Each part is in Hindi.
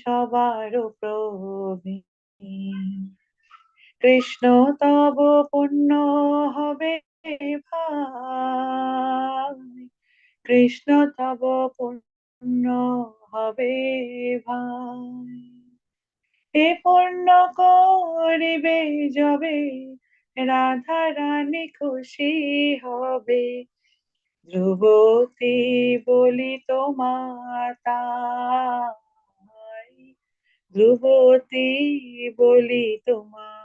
সবার প্রভু। কৃষ্ণ তব পুণ্য হবে ভাই, কৃষ্ণ তব পুণ্য হবে ভাই। এ পুণ্য করিবে যবে রাধা রানী খুশি হবে, ধ্রুবতী বলি তোমায়, ধ্রুবতী বলি তোমায়।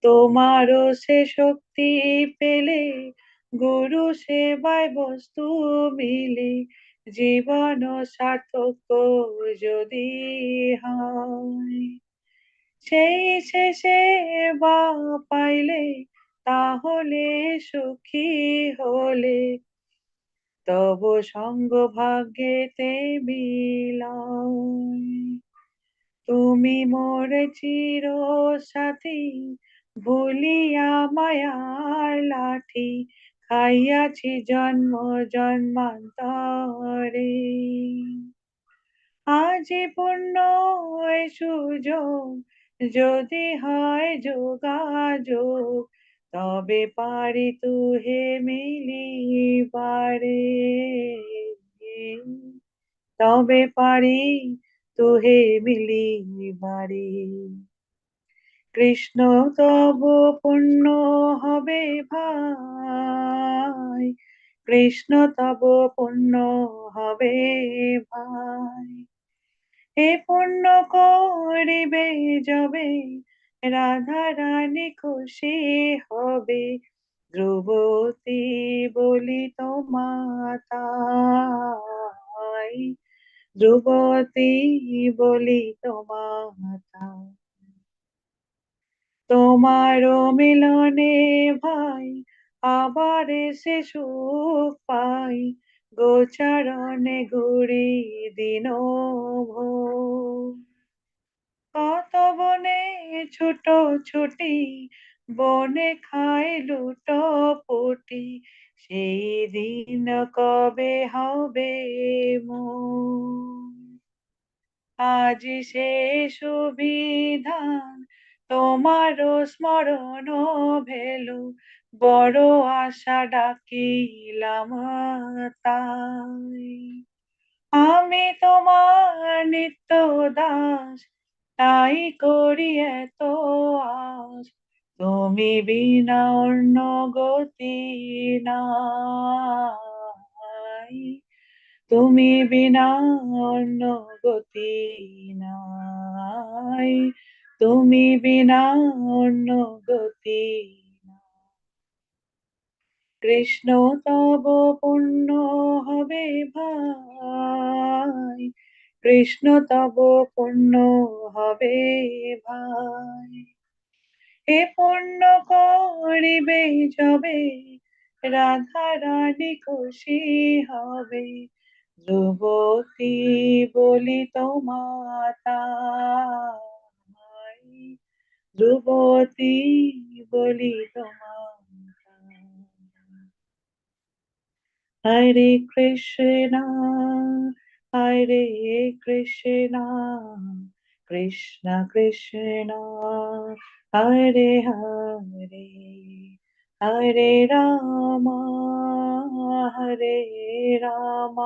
তোমারও সে শক্তি পেলে গুরু সেবায় বস্তু মিলে, জীবন সার্থক যদি হয়, সেই সে সেবা পাইলে তাহলে সুখী হলে, তব সঙ্গ ভাগ্যেতে বিলয়। তুমি মোর চির সাথী, ভুলিয়া মায়ার লাঠি, খাইয়াছি জন্ম জন্মান্তরে। আজি পূর্ণ এই সুযোগ, যদি হয় যোগাযোগ, তবে পারি তুহে মিলিবারে, তবে পারি তুহে মিলিবারে। কৃষ্ণ তব পুণ্য হবে ভাই, কৃষ্ণ তব পুণ্য হবে ভাই। এ পুণ্য করিবে যবে রাধা রানী খুশি হবে, ধ্রুবতী বলি তোমায়, ধ্রুবতী বলি তোমায়। তোমারও মিলনে ভাই আবার সে সুখ পাই, গোচারণে ঘুরি দিন ভোর। কত বনে ছোট ছুটি, বনে খাই লুটো পুটি, সেই দিন কবে হবে মোর। আজি সে সুবিধান তোমারও স্মরণ ভেলু, বড় আশা ডাকিলাম তাই। আমি তোমার নিত্য দাস, তাই করি এত আশ, তুমি বিনা অন্য গতি নাই, তুমি বিনা অন্য গতি নাই, তুমি বিনা অন্য গতি নাই। কৃষ্ণ তব পুণ্য হবে ভাই, কৃষ্ণ তব পুণ্য হবে ভাই। এ পুণ্য করিবে যবে রাধা রানী খুশি হবে, ধ্রুবতী বলি তোমায়, ধ্রুবতী বলি তোমায়। হরে কৃষ্ণ হরে কৃষ্ণ, কৃষ্ণ কৃষ্ণ হরে হরে, হরে রাম হরে রাম,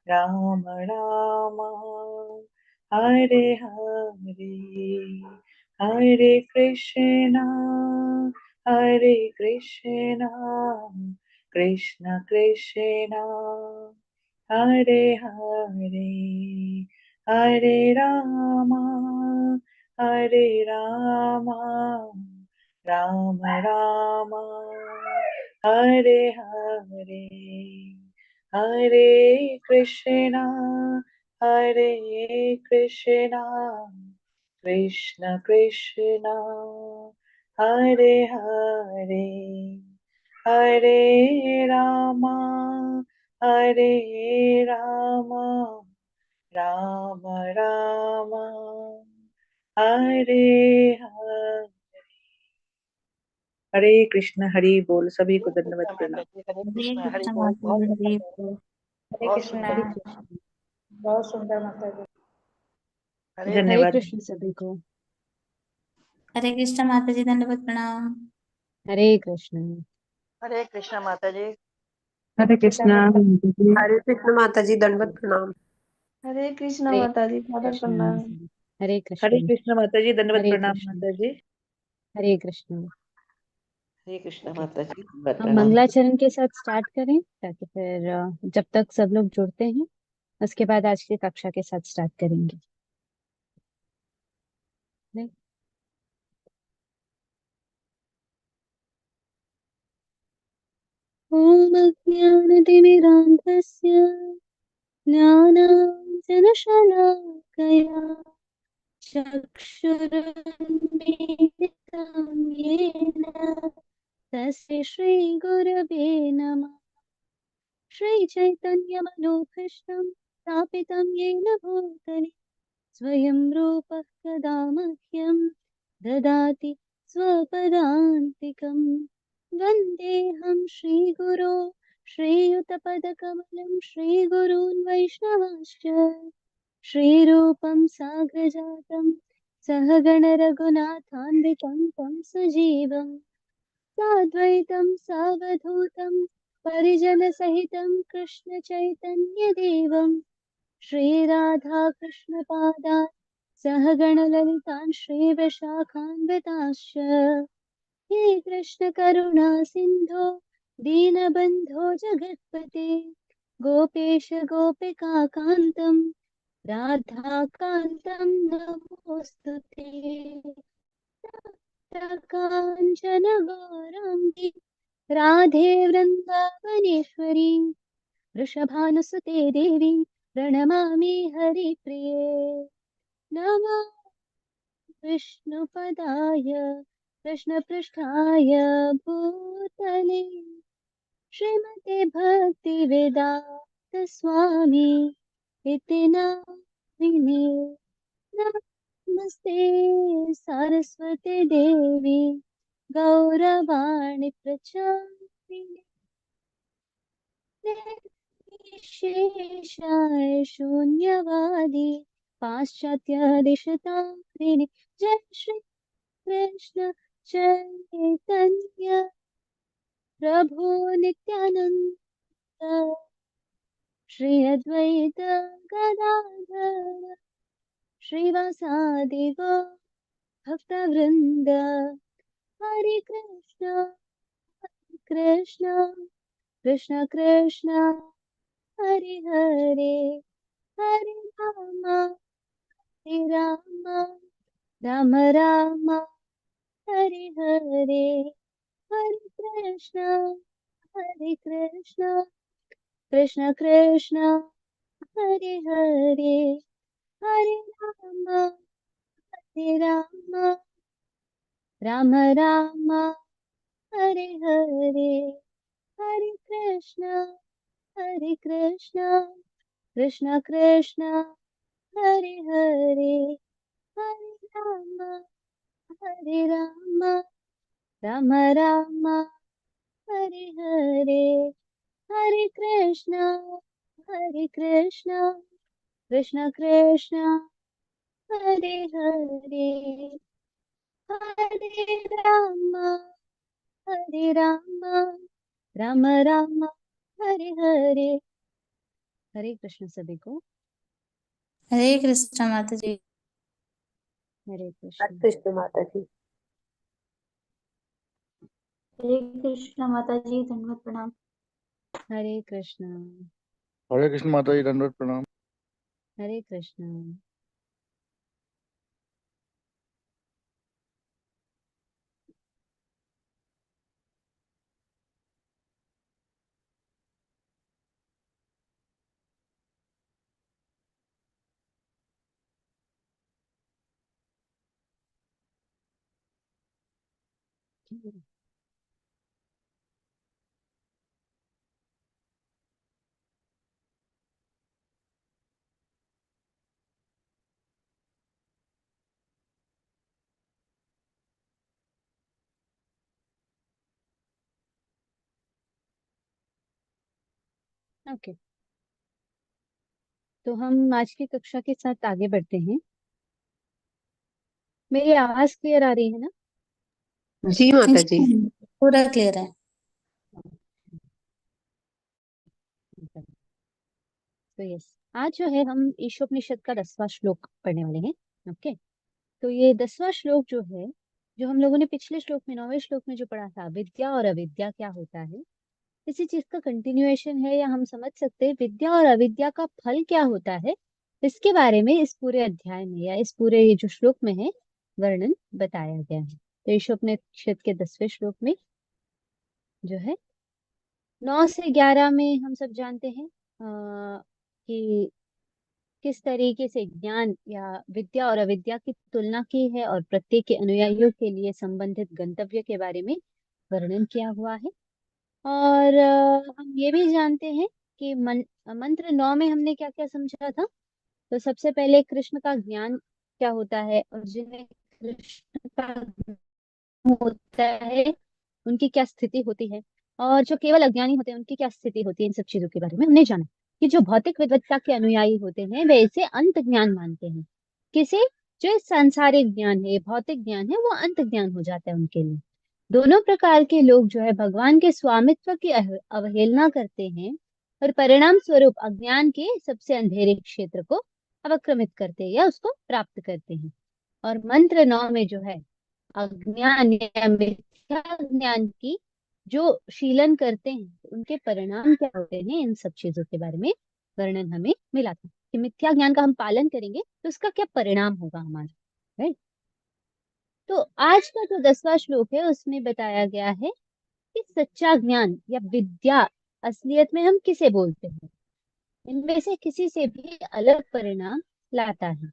রাম রাম হরে হরে, হরে কৃষ্ণ হরে কৃষ্ণ, কৃষ্ণ কৃষ্ণ হরে হরে, হরে রাম হরে রাম, রাম রাম হরে হরে, হরে কৃষ্ণ হরে কৃষ্ণ, কৃষ্ণ কৃষ্ণ হরে হরে, হরে রাম হরে রাম, রাম রাম हरे हरे। हरे कृष्ण हरि बोल, सभी को हरे दंडवत कृष्णा प्रणाम। माता जी, हरे हरे कृष्णा, हरि कृष्ण बोल। माता बहुत जी, अच्छा हरे था। बोल। हरे बहुत कृष्णा। सुंदर। हरे कृष्ण। बहुत सुंदर माता जी। हरे हरे धन्यवाद। कृष्ण सभी को। हरे कृष्ण माता जी, दंडवत प्रणाम। हरे कृष्ण। हरे कृष्णा माता जी। हरे कृष्णा। हरे कृष्ण माता जी, दंडवत प्रणाम। हरे कृष्ण हरे माता जी, सादर कृष्ण। प्रणाम। हरे हरे कृष्ण। कृष्ण माता जी, दंडवत हरे प्रणाम कृष्ण। माता जी। हरे कृष्ण। हरे कृष्णा ओके, माता जी, धन्यवाद हम प्रणाम। मंगलाचरण के साथ स्टार्ट करें ताकि फिर जब तक सब लोग जुड़ते हैं उसके बाद आज की कक्षा के साथ स्टार्ट करेंगे। नहीं? ॐ अज्ञानतिमिरान्धस्य ज्ञानाञ्जनशलाकया चक्षुरुन्मीलितं येन तस्य श्रीगुरवे नमः। श्रीचैतन्यमनोभीष्टं स्थापितं येन भूतले स्वयं रूपः कदा मह्यं ददाति स्वपदान्तिकम्। वन्देऽहं श्रीगुरो श्रीयुतपदकमलं श्रीगुरून् वैष्णवांश्च श्रीरूपं साग्रजातं सहगणरघुनाथान्वितं तं सजीवम् साद्वैतं सावधूतं परिजनसहितं कृष्णचैतन्यदेवं श्रीराधाकृष्णपादान् सहगणललितान् श्रीविशाखान्विताश्च हे कृष्णकरुणा सिन्धो दीनबन्धो जगत्पते गोपेश गोपिकान्तं राधाकान्तं नमोऽस्तु ते। काञ्चन गौराङ्गी राधे वृन्दावनेश्वरी वृषभानुसुते देवी प्रणमामि हरिप्रिये। नमः विष्णुपदाय कृष्णपृष्ठाय भूतले श्रीमते भक्तिवेदान्त स्वामी इति नामिने। नमस्ते सरस्वती देवी गौरवाणी प्रचारिणे शेषाय शून्यवादी पाश्चात्य दिशतारिणे। जय श्री कृष्ण चैतन्य प्रभु नित्यानंद श्री अद्वैत गदाधर श्रीवासादि गौर भक्तवृंद। हरे कृष्ण कृष्ण कृष्ण कृष्ण हरे हरे हरे राम राम राम हरे हरे हरे कृष्ण कृष्ण कृष्ण हरे हरे हरे राम राम राम हरे हरे हरे कृष्ण कृष्ण कृष्ण हरे हरे हरे राम राम राम हरे हरे हरे कृष्ण कृष्ण कृष्ण हरे हरे हरे राम राम राम हरे हरे। हरे कृष्ण सभी को। हरे कृष्ण माता जी। हरे हरे कृष्ण। कृष्ण माता जी। हरे कृष्ण माता जी, दंडवत प्रणाम। हरे कृष्ण। हरे कृष्ण माता जी, दंडवत प्रणाम। हरे कृष्ण। ओके, तो हम आज की कक्षा के साथ आगे बढ़ते हैं। मेरी आवाज क्लियर आ रही है ना? जी माता जी। पूरा क्लियर है। तो यस, आज जो है हम ईशोपनिषद का 10वां श्लोक पढ़ने वाले हैं। ओके, तो ये 10वां श्लोक जो है, जो हम लोगों ने पिछले श्लोक में 9वें श्लोक में जो पढ़ा था, विद्या और अविद्या क्या होता है, इसी चीज का कंटिन्यूएशन है, या हम समझ सकते हैं विद्या और अविद्या का फल क्या होता है। इसके बारे में इस पूरे अध्याय में या इस पूरे ये जो श्लोक में है वर्णन बताया गया है। तो ईशोपनिषद के 10वें श्लोक में जो है 9 से 11 में हम सब जानते हैं कि किस तरीके से ज्ञान या विद्या और अविद्या की तुलना की है और प्रत्येक के अनुयायियों के लिए संबंधित गंतव्य के बारे में वर्णन किया हुआ है। और हम ये भी जानते हैं कि मंत्र 9 में हमने क्या क्या समझा था। तो सबसे पहले कृष्ण का ज्ञान क्या होता है, और जिन्हें कृष्ण का ज्ञान होता है उनकी क्या स्थिति होती है, और जो केवल अज्ञानी होते हैं उनकी क्या स्थिति होती है। इन सब चीजों के बारे में हमने जाना कि जो भौतिक विद्वत्ता के अनुयायी होते हैं वे इसे अंत ज्ञान मानते हैं। किसे? जो इस सांसारिक ज्ञान है, भौतिक ज्ञान है, वो अंत ज्ञान हो जाता है उनके लिए। दोनों प्रकार के लोग जो है भगवान के स्वामित्व की अवहेलना करते हैं और परिणाम स्वरूप अज्ञान के सबसे अंधेरे क्षेत्र को अवक्रमित करते हैं या उसको प्राप्त करते हैं। और मंत्र 9 में जो है अज्ञान या मिथ्या ज्ञान की जो शीलन करते हैं उनके परिणाम क्या होते हैं, इन सब चीजों के बारे में वर्णन हमें मिला था कि मिथ्या ज्ञान का हम पालन करेंगे तो उसका क्या परिणाम होगा हमारा। राइट। तो आज का जो 10वां श्लोक है उसमें बताया गया है कि सच्चा ज्ञान या विद्या असलियत में हम किसे बोलते हैं, इनमें से किसी से भी अलग परिणाम लाता है।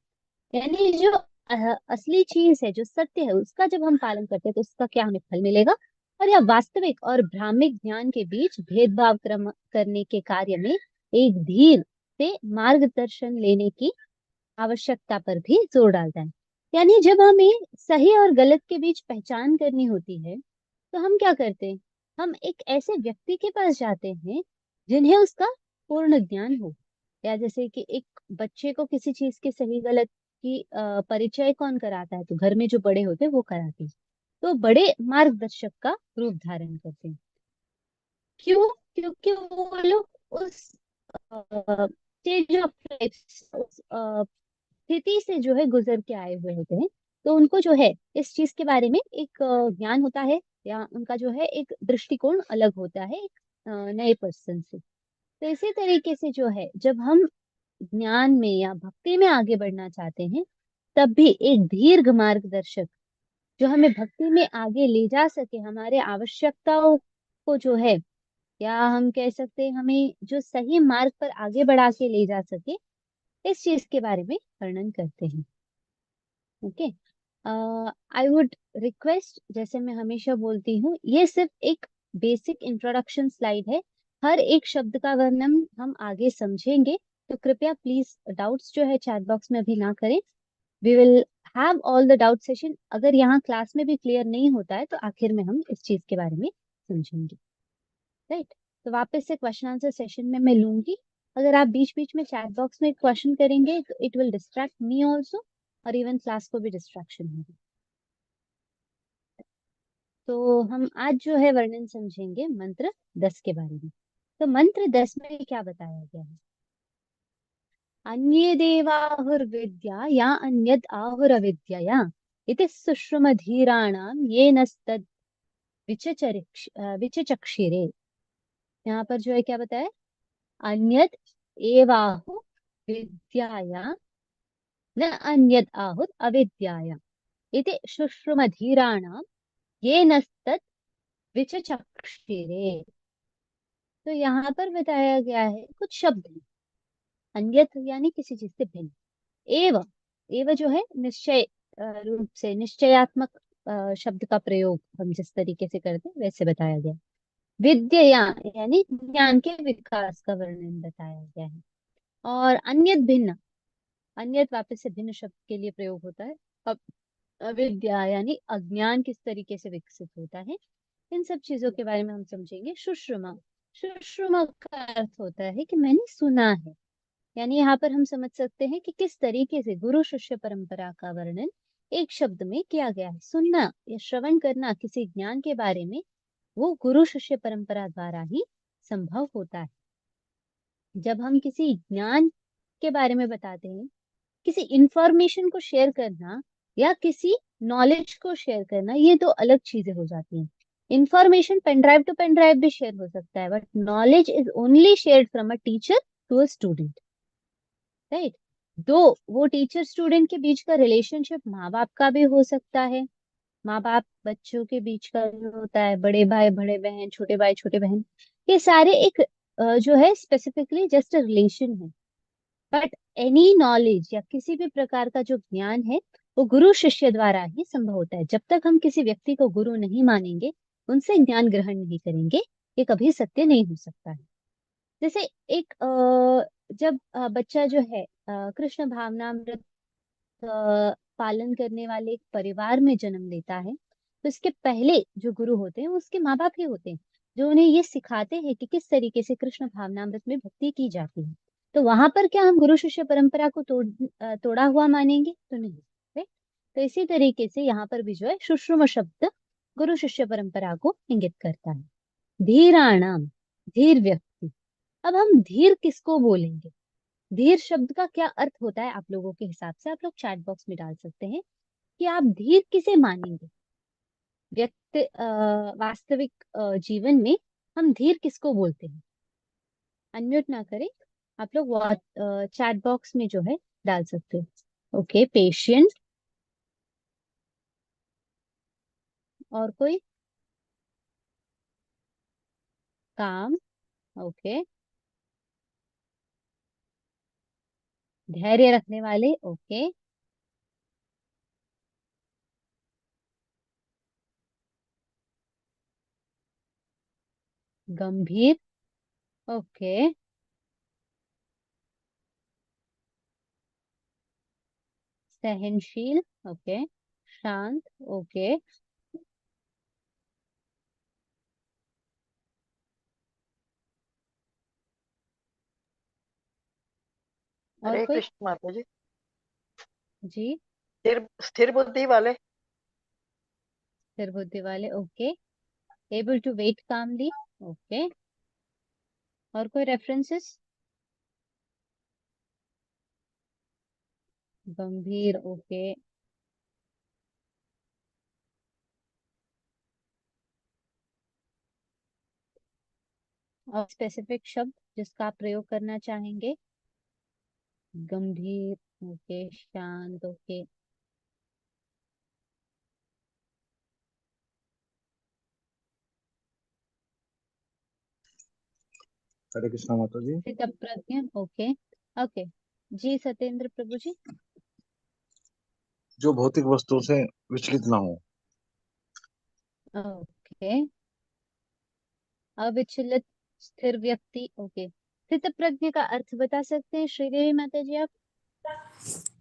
यानी जो असली चीज है, जो सत्य है, उसका जब हम पालन करते हैं तो उसका क्या हमें फल मिलेगा, और यह वास्तविक और भ्रामिक ज्ञान के बीच भेदभाव करने के कार्य में एक धीर से मार्गदर्शन लेने की आवश्यकता पर भी जोर डालता है। यानी जब हमें सही और गलत के बीच पहचान करनी होती है तो हम क्या करते हैं, हम एक ऐसे व्यक्ति के पास जाते हैं जिन्हें उसका पूर्ण ज्ञान हो। या जैसे कि एक बच्चे को किसी चीज के सही गलत की परिचय कौन कराता है, तो घर में जो बड़े होते हैं वो कराते हैं। तो बड़े मार्गदर्शक का रूप धारण करते हैं। क्यों? क्योंकि वो लोग उस स्टेज ऑफ लाइफ, स्थिति से जो है गुजर के आए हुए होते हैं। तो उनको जो है इस चीज के बारे में एक ज्ञान होता है, या उनका जो है एक दृष्टिकोण अलग होता है एक नए पर्सन से। तो इसी तरीके से जो है जब हम ज्ञान में या भक्ति में आगे बढ़ना चाहते हैं तब भी एक दीर्घ मार्गदर्शक जो हमें भक्ति में आगे ले जा सके, हमारे आवश्यकताओं को जो है, या हम कह सकते हैं हमें जो सही मार्ग पर आगे बढ़ा के ले जा सके, इस चीज के बारे में वर्णन करते हैं। ओके, आई वुड रिक्वेस्ट, जैसे मैं हमेशा बोलती हूँ, ये सिर्फ एक बेसिक इंट्रोडक्शन स्लाइड है। हर एक शब्द का वर्णन हम आगे समझेंगे, तो कृपया प्लीज डाउट्स जो है चैट बॉक्स में अभी ना करें। We will have all the doubt session. अगर यहाँ क्लास में भी क्लियर नहीं होता है तो आखिर में हम इस चीज के बारे में समझेंगे। राइट। तो वापस से क्वेश्चन आंसर सेशन में मैं लूंगी। अगर आप बीच बीच में चैट बॉक्स में क्वेश्चन करेंगे तो it will distract me also, और इवन क्लास को भी डिस्ट्रैक्शन होगी। तो हम आज जो है वर्णन समझेंगे मंत्र 10 के बारे में। तो मंत्र 10 में क्या बताया गया है? अन्ये देवाहुर्विद्या या अन्यद आहुरविद्यया इति सुश्रुमधीराणाम येनस्तद विचचक्षिरे। यहाँ पर जो है क्या बताया, अन्यद एवाहु विद्याया न अन्यद आहुर अविद्याया इति सुश्रुमधीराणाम येनस्तद विचचक्षिरे। तो यहाँ पर बताया गया है कुछ शब्द हैं। अन्यत यानी किसी चीज से भिन्न। एव, एव जो है निश्चय रूप से, निश्चयात्मक शब्द का प्रयोग हम जिस तरीके से करते हैं वैसे बताया गया। विद्या यानी ज्ञान के विकास का वर्णन बताया गया है। और अन्यत भिन्न, अन्यत वापस से भिन्न शब्द के लिए प्रयोग होता है। अब अविद्या यानी अज्ञान किस तरीके से विकसित होता है, इन सब चीजों के बारे में हम समझेंगे। सुश्रुमा, सुश्रुमा का अर्थ होता है कि मैंने सुना है, यानी यहाँ पर हम समझ सकते हैं कि किस तरीके से गुरु शिष्य परंपरा का वर्णन एक शब्द में किया गया है। सुनना या श्रवण करना किसी ज्ञान के बारे में वो गुरु शिष्य परंपरा द्वारा ही संभव होता है। जब हम किसी ज्ञान के बारे में बताते हैं, किसी इंफॉर्मेशन को शेयर करना या किसी नॉलेज को शेयर करना, ये दो अलग चीजें हो जाती हैं। Information pen drive to pen drive भी शेयर हो सकता है, but knowledge is only shared from a teacher to a student, right. दो वो टीचर स्टूडेंट के बीच का रिलेशनशिप माँ बाप का भी हो सकता है, माँ बाप बच्चों के बीच का भी होता है, बड़े भाई बड़े बहन, छोटे भाई छोटे बहन, ये सारे एक जो है स्पेसिफिकली जस्ट अ रिलेशन है। बट एनी नॉलेज या किसी भी प्रकार का जो ज्ञान है वो गुरु शिष्य द्वारा ही संभव होता है। जब तक हम किसी व्यक्ति को गुरु नहीं मानेंगे, उनसे ज्ञान ग्रहण नहीं करेंगे, ये कभी सत्य नहीं हो सकता है। जैसे एक जब बच्चा जो है कृष्ण भावनामृत पालन करने वाले एक परिवार में जन्म लेता है, तो इसके पहले जो गुरु होते हैं वो उसके माँ बाप ही होते हैं, जो उन्हें ये सिखाते हैं कि किस तरीके से कृष्ण भावनामृत में भक्ति की जाती है। तो वहां पर क्या हम गुरु शिष्य परंपरा को तोड़ा हुआ मानेंगे? तो नहीं, right? तो इसी तरीके से यहाँ पर भी जो है सुश्रुम शब्द गुरु शिष्य परंपरा को इंगित करता है। धीराणाम, धीर व्यक्ति। अब हम धीर किसको बोलेंगे? धीर शब्द का क्या अर्थ होता है आप लोगों के हिसाब से? आप लोग चैट बॉक्स में डाल सकते हैं कि आप धीर किसे मानेंगे। व्यक्ति वास्तविक जीवन में हम धीर किसको बोलते हैं? अनम्यूट ना करें, आप लोग चैट बॉक्स में जो है डाल सकते हो। Okay, patient. और कोई? काम। ओके। धैर्य रखने वाले। ओके। गंभीर। ओके। सहनशील। ओके। शांत। ओके। और हरे कोई? कृष्ण माता जी। जी। स्थिर स्थिर बुद्धि वाले। स्थिर बुद्धि वाले। Okay. Able to wait calmly. Okay. और कोई रेफरेंसेस? गंभीर। ओके। और स्पेसिफिक शब्द जिसका आप प्रयोग करना चाहेंगे? गंभीर। ओके। शांत। ओके। हरे कृष्णा माता जी। प्रज्ञ। ओके। ओके जी, सत्येंद्र प्रभु जी। जो भौतिक वस्तुओं से विचलित ना हो। ओके। अविचलित, स्थिर व्यक्ति। ओके। स्थित प्रज्ञ का अर्थ बता सकते हैं श्रीदेवी माता जी आप?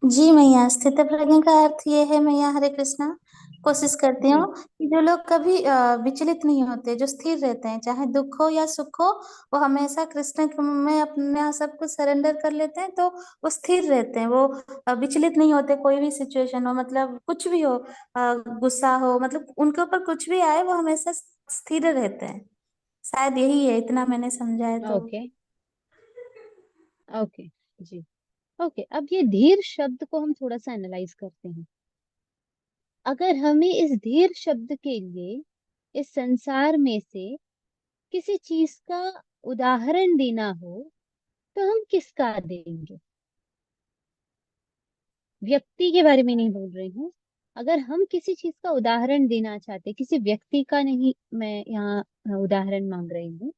जी मैया, स्थित प्रज्ञ का अर्थ ये है मैया, हरे कृष्णा। कोशिश करती जी। हूँ कि जो लोग कभी विचलित नहीं होते, जो स्थिर रहते हैं, चाहे दुख हो या सुख हो, वो हमेशा कृष्ण में अपना सब कुछ सरेंडर कर लेते हैं, तो वो स्थिर रहते हैं। वो विचलित नहीं होते, कोई भी सिचुएशन हो, मतलब कुछ भी हो, गुस्सा हो, मतलब उनके ऊपर कुछ भी आए, वो हमेशा स्थिर रहते हैं। शायद यही है, इतना मैंने समझा है तो। ओके। ओके जी। ओके, अब ये धीर शब्द को हम थोड़ा सा एनालाइज करते हैं। अगर हमें इस धीर शब्द के लिए इस संसार में से किसी चीज का उदाहरण देना हो तो हम किसका देंगे? व्यक्ति के बारे में नहीं बोल रही हूँ। अगर हम किसी चीज का उदाहरण देना चाहते, किसी व्यक्ति का नहीं मैं यहाँ उदाहरण मांग रही हूँ,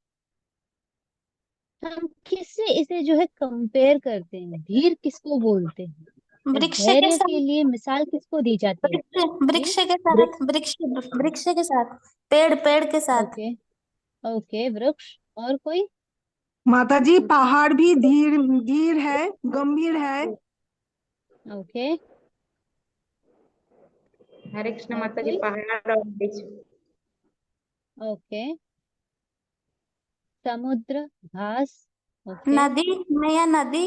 हम किससे इसे जो है कंपेयर करते हैं? धीर किसको बोलते हैं? या वृक्ष के धैर्य के साथ, लिए मिसाल किसको दी जाती है? वृक्ष जी। वृक्ष के साथ, वृक्ष वृक्ष के साथ, पेड़ पेड़ के साथ। ओके। ओके, वृक्ष। और कोई? माता जी, पहाड़ भी धीर धीर है, गंभीर है। ओके। हरे कृष्ण और माता जी, कोई? पहाड़ और वृक्ष। ओके। समुद्र, घास। ओके। नदी मैया, नदी।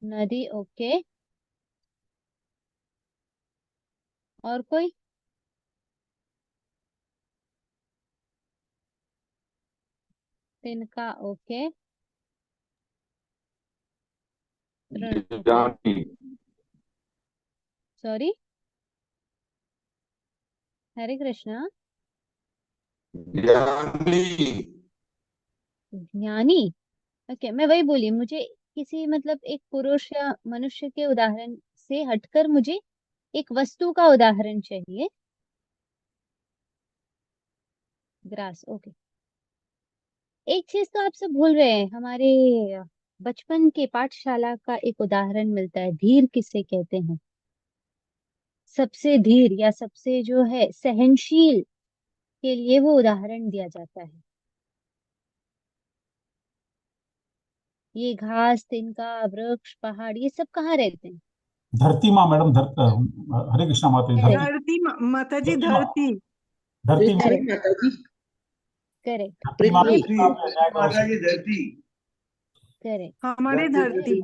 नदी, ओके। और कोई? तिनका, ओके। तृण, ओके। सॉरी, हरे कृष्णा। ज्ञानी, ओके। मैं वही बोली, मुझे किसी मतलब एक पुरुष या मनुष्य के उदाहरण से हटकर मुझे एक वस्तु का उदाहरण चाहिए। Grass, okay. एक चीज तो आप सब भूल रहे हैं, हमारे बचपन के पाठशाला का एक उदाहरण मिलता है, धीर किसे कहते हैं। सबसे धीर या सबसे जो है सहनशील के लिए वो उदाहरण दिया जाता है। ये घास, तिनका, वृक्ष, पहाड़, ये सब कहाँ रहते हैं? धरती माँ मैडम, हरे कृष्णा माता जी, करेक्ट, धरती माता जी, धरती माँ, धरती। धरती माँ, करेक्ट, माता जी। करेक्ट। धरती माँ ये पे आप न्याय करो माता जी धरती। करेक्ट, हमारी धरती।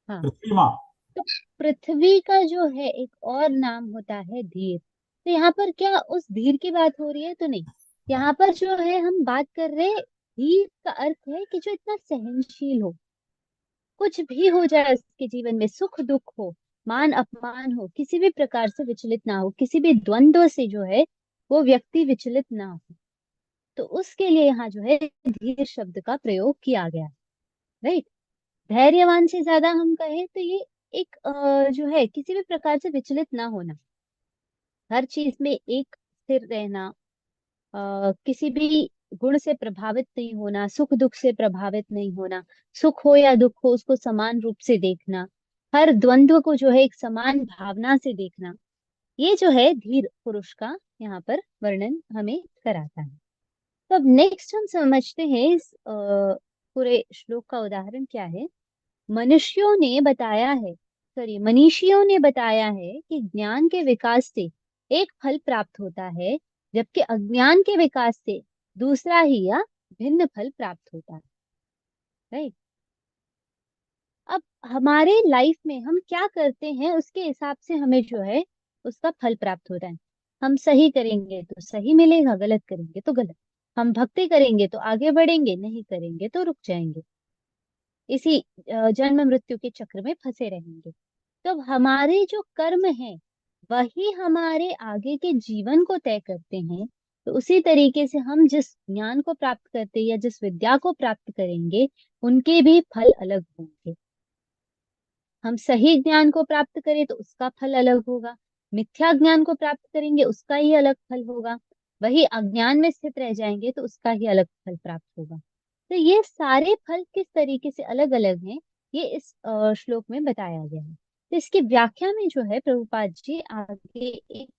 हाँ। पृथ्वी माँ। तो पृथ्वी का जो है एक और नाम होता है धीर। तो यहाँ पर क्या उस धीर की बात हो रही है? तो नहीं, यहाँ पर जो है हम बात कर रहे हैं, धीर का अर्थ है कि जो इतना सहनशील हो, कुछ भी हो जाए उसके जीवन में, सुख दुख हो, मान अपमान हो, किसी भी प्रकार से विचलित ना हो, किसी भी द्वंद्व से जो है वो व्यक्ति विचलित ना हो। तो उसके लिए यहाँ जो है धीर शब्द का प्रयोग किया गया है, राइट। धैर्यवान से ज्यादा हम कहें तो ये एक जो है किसी भी प्रकार से विचलित ना होना, हर चीज में एक स्थिर रहना, किसी भी गुण से प्रभावित नहीं होना, सुख दुख से प्रभावित नहीं होना, सुख हो या दुख हो उसको समान रूप से देखना, हर द्वंद्व को जो है एक समान भावना से देखना, ये जो है धीर पुरुष का यहाँ पर वर्णन हमें कराता है। तो अब नेक्स्ट हम समझते हैं इस पूरे श्लोक का उदाहरण क्या है। मनुष्यों ने बताया है, सॉरी, मनीषियों ने बताया है कि ज्ञान के विकास से एक फल प्राप्त होता है, जबकि अज्ञान के विकास से दूसरा ही या भिन्न फल प्राप्त होता है, राइट। अब हमारे लाइफ में हम क्या करते हैं उसके हिसाब से हमें जो है उसका फल प्राप्त होता है। हम सही करेंगे तो सही मिलेगा, गलत करेंगे तो गलत। हम भक्ति करेंगे तो आगे बढ़ेंगे, नहीं करेंगे तो रुक जाएंगे, इसी जन्म मृत्यु के चक्र में फंसे रहेंगे। तो अब हमारे जो कर्म है वही हमारे आगे के जीवन को तय करते हैं। तो उसी तरीके से हम जिस ज्ञान को प्राप्त करते हैं या जिस विद्या को प्राप्त करेंगे उनके भी फल अलग होंगे। हम सही ज्ञान को प्राप्त करें तो उसका फल अलग होगा, मिथ्या ज्ञान को प्राप्त करेंगे उसका ही अलग फल होगा, वही अज्ञान में स्थित रह जाएंगे तो उसका ही अलग फल प्राप्त होगा। तो ये सारे फल किस तरीके से अलग अलग हैं ये इस श्लोक में बताया गया है। तो इसकी व्याख्या में जो है प्रभुपाद जी आगे एक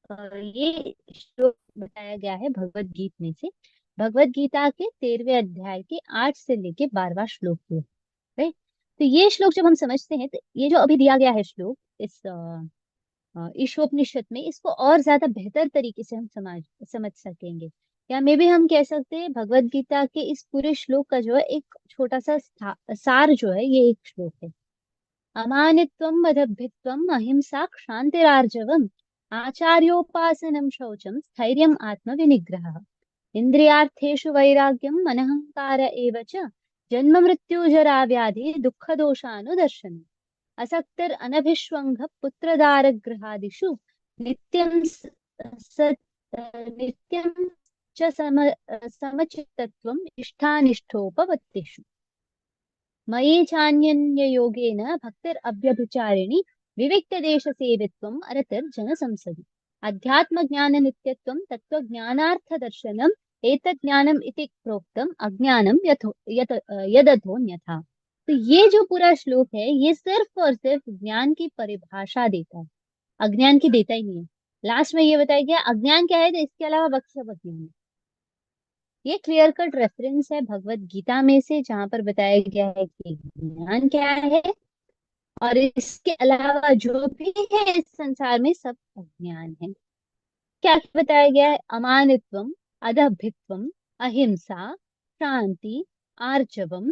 ये श्लोक बताया गया है भगवत गीता में से, भगवत गीता के 13वें अध्याय के 8 से लेके 12वां श्लोक के, राइट। तो ये श्लोक जब हम समझते हैं तो ये जो अभी दिया गया है श्लोक इस ईशोपनिषद में, इसको और ज्यादा बेहतर तरीके से हम समझ सकेंगे। या मे भी हम कह सकते हैं भगवत गीता के इस पूरे श्लोक का जो है एक छोटा सा सार जो है ये एक श्लोक है। अमानित्वम मदभ्यत्वम अहिंसा क्षान्तिरार्जवम आचार्योपासनम शौचम स्थैर्यम आत्मविनिग्रहः इंद्रियार्थेषु वैराग्यम मनहंकार एव च जन्म मृत्यु जरा व्याधि दुख दोषानुदर्शनम् असक्तिर अनभिष्वंग पुत्रदारगृहादिषु नित्यं नित्यं च समचित्तत्वम् इष्टानिष्टोपपत्तिषु मयि चान्यन्ययोगेन भक्तिरव्यभिचारिणि विविक्तदेशसेवित्वम् अरतिर्जनसंसदि अध्यात्मज्ञाननित्यत्वं तत्त्वज्ञानार्थदर्शनम् एतत् ज्ञानम् इति प्रोक्तम् अज्ञानम् यदथोन्यथा। तो ये जो पूरा श्लोक है ये सिर्फ और सिर्फ ज्ञान की परिभाषा देता है, अज्ञान की देता ही नहीं है। लास्ट में ये बताया गया अज्ञान क्या है तो इसके अलावा बाकी सब अज्ञान है। ये क्लियर कट रेफरेंस है भगवत गीता में से जहां पर बताया गया है कि ज्ञान क्या है और इसके अलावा जो भी है इस संसार में सब अज्ञान है। क्या बताया गया है? अमानित्वम, अदभित्वम, अहिंसा, शांति, आर्जवम,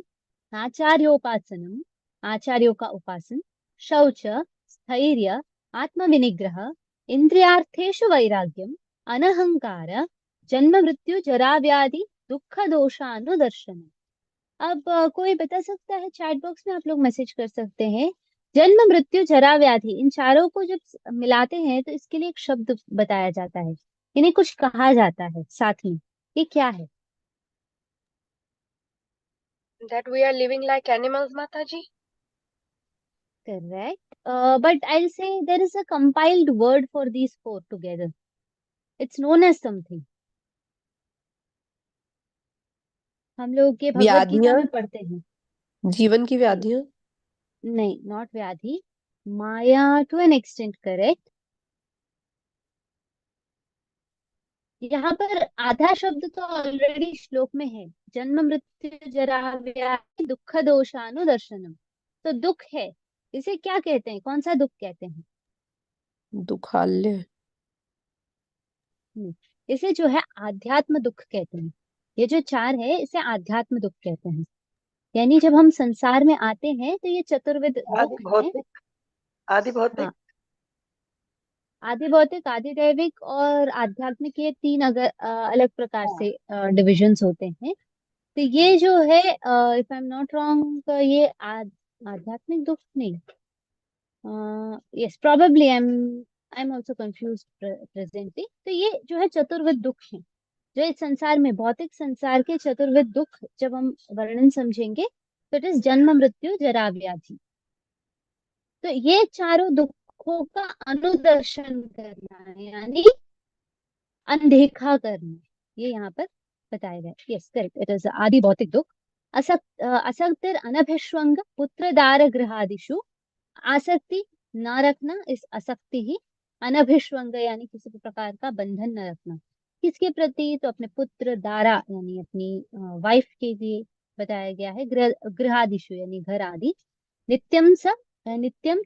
आचार्योपासनम, आचार्यों का उपासन, शौच, स्थैर्य, आत्मविनिग्रह, इंद्रियार्थेषु वैराग्यम, अनहंकार, जन्म मृत्यु जरा व्याधि दुख दोषानुदर्शन। अब कोई बता सकता है? चैट बॉक्स में आप लोग मैसेज कर सकते हैं। जन्म मृत्यु जरा व्याधि, इन चारों को जब मिलाते हैं तो इसके लिए एक शब्द बताया जाता है, इन्हें कुछ कहा जाता है साथ में। ये क्या है? That we are living like animals, Mataji. Correct. But I'll say there is a compiled word for these four together. It's known as something. हम लोग ये भगवत गीता व्याधियां, में पढ़ते हैं। जीवन की व्याधियां। नहीं, नॉट व्याधि, माया टू एन एक्सटेंट, करेक्ट। यहाँ पर आधा शब्द तो ऑलरेडी श्लोक में है, जन्म मृत्यु जरा व्याधि दुख दोषानुदर्शनम। तो दुख है, इसे क्या कहते हैं? कौन सा दुख कहते हैं? दुखालय। नहीं, इसे जो है आध्यात्म दुख कहते हैं। ये जो चार है इसे आध्यात्म दुख कहते हैं। यानी जब हम संसार में आते हैं तो ये चतुर्विध आदि दुख है। भौतिक, आदि भौतिक, हाँ, आदि भौतिक, आदि दैविक और आध्यात्मिक, ये तीन अलग प्रकार से डिविजन्स होते हैं। तो ये जो है, if I am not wrong, ये आध्यात्मिक दुख नहीं, yes probably I am also confused presently. तो ये जो है चतुर्विध दुख है, जो इस संसार में, भौतिक संसार के चतुर्विध दुख जब हम वर्णन समझेंगे तो इट इज जन्म मृत्यु जरा व्याधि। तो ये चारों दुखों का अनुदर्शन करना है, यानी अनदेखा करना, ये यहाँ पर बताया गया। यस करेक्ट, इट इज आदि भौतिक दुख। असक्तिर अनभिष्वंग पुत्र दार गृहादिषु, आसक्ति न रखना, इस आसक्ति ही, अनभिष्वंग यानी किसी भी प्रकार का बंधन न रखना। किसके प्रति? तो अपने पुत्र, दारा यानी अपनी वाइफ के लिए बताया गया है, गृहादिषु यानी घर आदि, नित्यम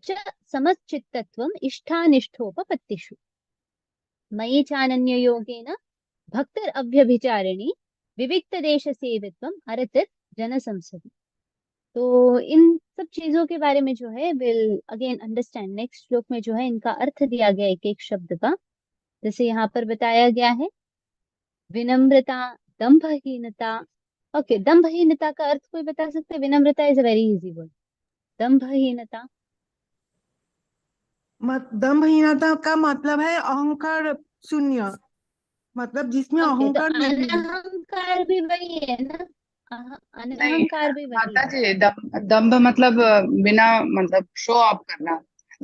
च समचित्तत्वम इष्टानिष्टोपपत्तिषु, मयि चानन्य योगेन भक्तिर अव्यभिचारिणी, विविक्त देश सेवित्वम अरतिर जन संसदि। तो इन सब चीजों के बारे में जो है विल अगेन अंडरस्टैंड। नेक्स्ट श्लोक में जो है इनका अर्थ दिया गया एक एक शब्द का। जैसे यहाँ पर बताया गया है विनम्रता, दंभहीनता। ओके, दंभहीनता का अर्थ कोई बता सकते हैं? विनम्रता is a very easy word. दंभहीनता, दंभहीनता का मतलब है अहंकार शून्य, मतलब जिसमें ओके, तो अहंकार नहीं है। अनहंकार भी वही है ना? नहीं अनहंकार भी वही माता है। जी, दंभ मतलब बिना, मतलब शो ऑफ करना,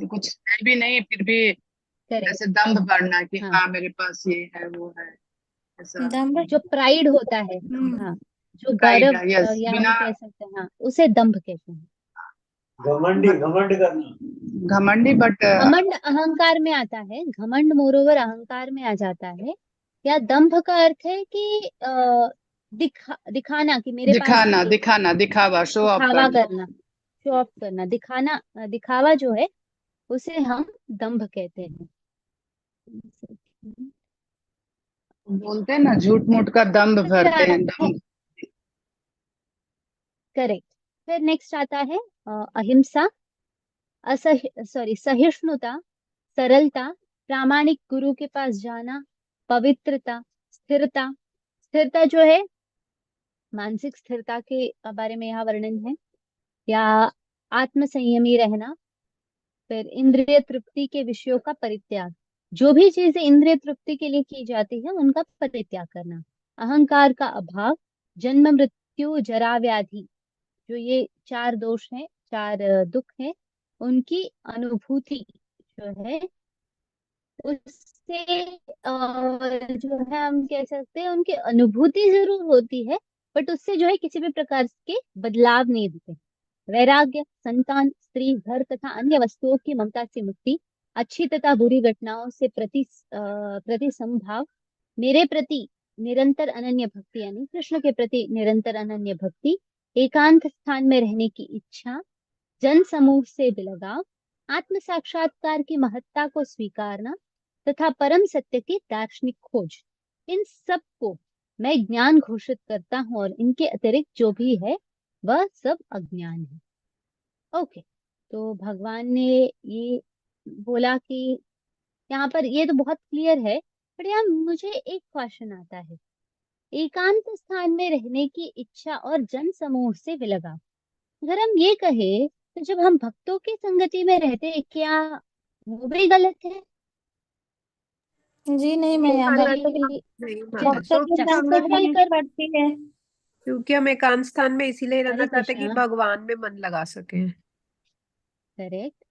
कुछ है भी नहीं फिर भी करेक्ट, जैसे दंभ बढ़ना कि हाँ, हाँ मेरे पास ये है वो है, ऐसा दम्भ जो प्राइड होता है, हम्म हाँ, जो प्राइड, गर्व, यस, या हम बिना कह सकते हैं, हाँ, उसे दंभ कहते हैं। घमंड करना। घमंडी, बट घमंड अहंकार में आता है, घमंड मोरोवर अहंकार में आ जाता है। या दंभ का अर्थ है कि दिखाना कि मेरे पास दिखाना, ये, दिखाना, दिखावा, शो ऑफ दिखावा करना। करना, शो ऑफ करना, दिखाना, दिखावा जो है उसे हम दंभ कहते हैं। बोलते हैं ना, झूठ मूठ का दंभ फिर भरते हैं, आता है, दंभ। करेक्ट। फिर नेक्स्ट आता है अहिंसा, सहिष्णुता, सरलता, प्रामाणिक गुरु के पास जाना, पवित्रता, स्थिरता। स्थिरता जो है मानसिक स्थिरता के बारे में यहाँ वर्णन है, या आत्म संयमी रहना। फिर इंद्रिय तृप्ति के विषयों का परित्याग, जो भी चीजें इंद्रिय तृप्ति के लिए की जाती है उनका परित्याग करना। अहंकार का अभाव, जन्म मृत्यु जरा व्याधि, जो ये चार दोष हैं, चार दुख हैं, उनकी अनुभूति जो है उससे जो है हम कह सकते हैं उनकी अनुभूति जरूर होती है, बट उससे जो है किसी भी प्रकार के बदलाव नहीं होते। वैराग्य, संतान, स्त्री, घर तथा अन्य वस्तुओं की ममता से मुक्ति, अच्छी तथा बुरी घटनाओं से प्रति समभाव, मेरे प्रति निरंतर अनन्य भक्ति यानी कृष्ण के प्रति निरंतर अनन्य भक्ति, एकांत स्थान में रहने की इच्छा, जन समूह से बिलगाव, आत्म साक्षात्कार की महत्ता को स्वीकारना तथा परम सत्य की दार्शनिक खोज। इन सब को मैं ज्ञान घोषित करता हूँ और इनके अतिरिक्त जो भी है वह सब अज्ञान है। ओके, तो भगवान ने ये बोला कि यहाँ पर ये तो बहुत क्लियर है, पर यहाँ मुझे एक क्वेश्चन आता है। एकांत स्थान में रहने की इच्छा और जन समूह से विलगाव, अगर हम ये कहे तो जब हम भक्तों की संगति में रहते हैं, क्या वो भी गलत है? जी नहीं मैया, क्योंकि नहीं जी माता भक्तों जी, की जस्टिफाई संगति कर पड़ती है। क्योंकि हम एकांत स्थान में इसीलिए रहना हरे चाहते हैं कि कृष्णा। भगवान में मन लगा सके। करेक्ट।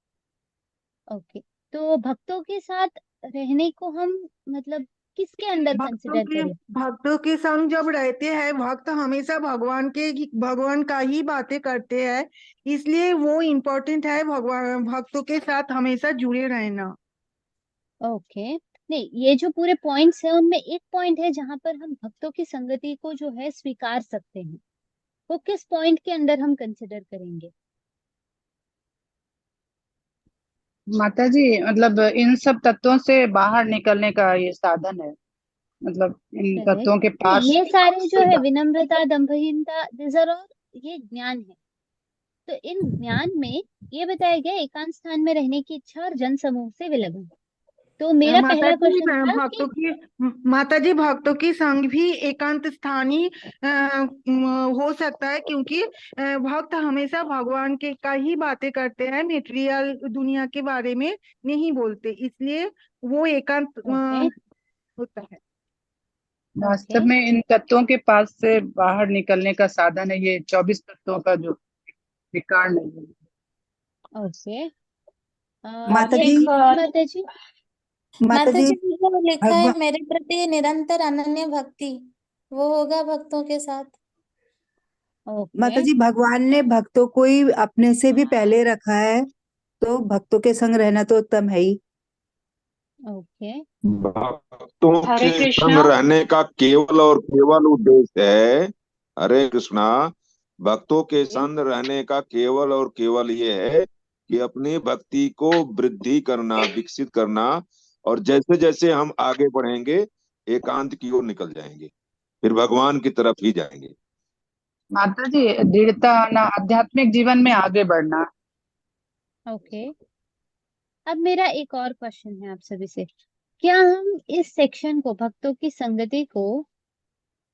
ओके, तो भक्तों के साथ रहने को हम मतलब किसके अंदर कंसिडर करें? भक्तों के संग जब रहते हैं, भक्त हमेशा भगवान का ही बातें करते हैं, इसलिए वो इम्पोर्टेंट है, भगवान भक्तों के साथ हमेशा जुड़े रहना। ओके, नहीं ये जो पूरे पॉइंट्स है उनमें एक पॉइंट है जहां पर हम भक्तों की संगति को जो है स्वीकार सकते हैं, वो किस पॉइंट के अंदर हम कंसिडर करेंगे? माता जी, मतलब इन सब तत्वों से बाहर निकलने का ये साधन है, मतलब इन करेक्ट। तत्वों के नहीं पास ये सारे जो से है विनम्रता, दंभहीनता, डिजर और ये ज्ञान है। तो इन ज्ञान में ये बताया गया एकांत स्थान में रहने की इच्छा और जन समूह से विलगन। तो मेरा पहला क्वेश्चन था कि माता जी भक्तों की संग भी एकांत स्थानी हो सकता है, क्योंकि भक्त हमेशा भगवान के का ही बातें करते हैं, मेटेरियल दुनिया के बारे में नहीं बोलते, इसलिए वो एकांत ओके होता है। वास्तव में इन तत्वों के पास से बाहर निकलने का साधन है ये 24 तत्वों का जो विकार नहीं है। ओके। माता जी, माता जी, माता जी जी जो लिखा है भगवान मेरे प्रति निरंतर अनन्य भक्ति, वो होगा भक्तों के साथ। माता ओके जी भगवान ने भक्तों को ही अपने से भी पहले रखा है, तो भक्तों के संग रहना तो उत्तम है ही। ओके भक्तों हरे के संग कृष्णा। रहने का केवल और केवल उद्देश्य है, हरे कृष्णा, भक्तों के संग रहने का केवल और केवल ये है कि अपनी भक्ति को वृद्धि करना, विकसित करना, और जैसे जैसे हम आगे बढ़ेंगे एकांत की ओर निकल जाएंगे, फिर भगवान की तरफ ही जाएंगे। माता जी, दृढ़ता ना आध्यात्मिक जीवन में आगे बढ़ना। ओके। अब मेरा एक और क्वेश्चन है आप सभी से, क्या हम इस सेक्शन को, भक्तों की संगति को,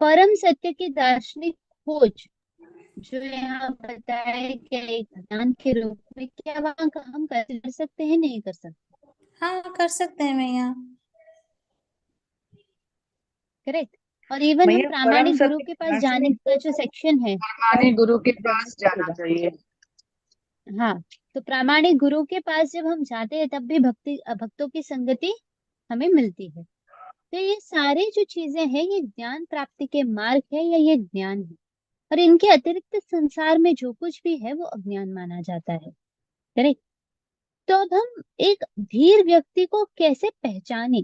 परम सत्य की दार्शनिक खोज जो यहाँ बताया है, क्या एक ज्ञान के रूप में, क्या वहाँ का हम कर सकते हैं, नहीं कर सकते? हाँ कर सकते हैं मैया। करेक्ट। और इवन हम मैया परम प्रामाणिक गुरु सत्य के की पास जाने दार्शनिक का जो सेक्शन है, हमारे गुरु के पास जाना चाहिए। हाँ, तो प्रामाणिक गुरु के पास जब हम जाते हैं तब भी भक्तों की संगति हमें मिलती है। तो ये सारे जो चीजें हैं ये ज्ञान प्राप्ति के मार्ग है, या ये ज्ञान है, और इनके अतिरिक्त संसार में जो कुछ भी है वो अज्ञान माना जाता है। करेक्ट। तो अब हम एक धीर व्यक्ति को कैसे पहचाने,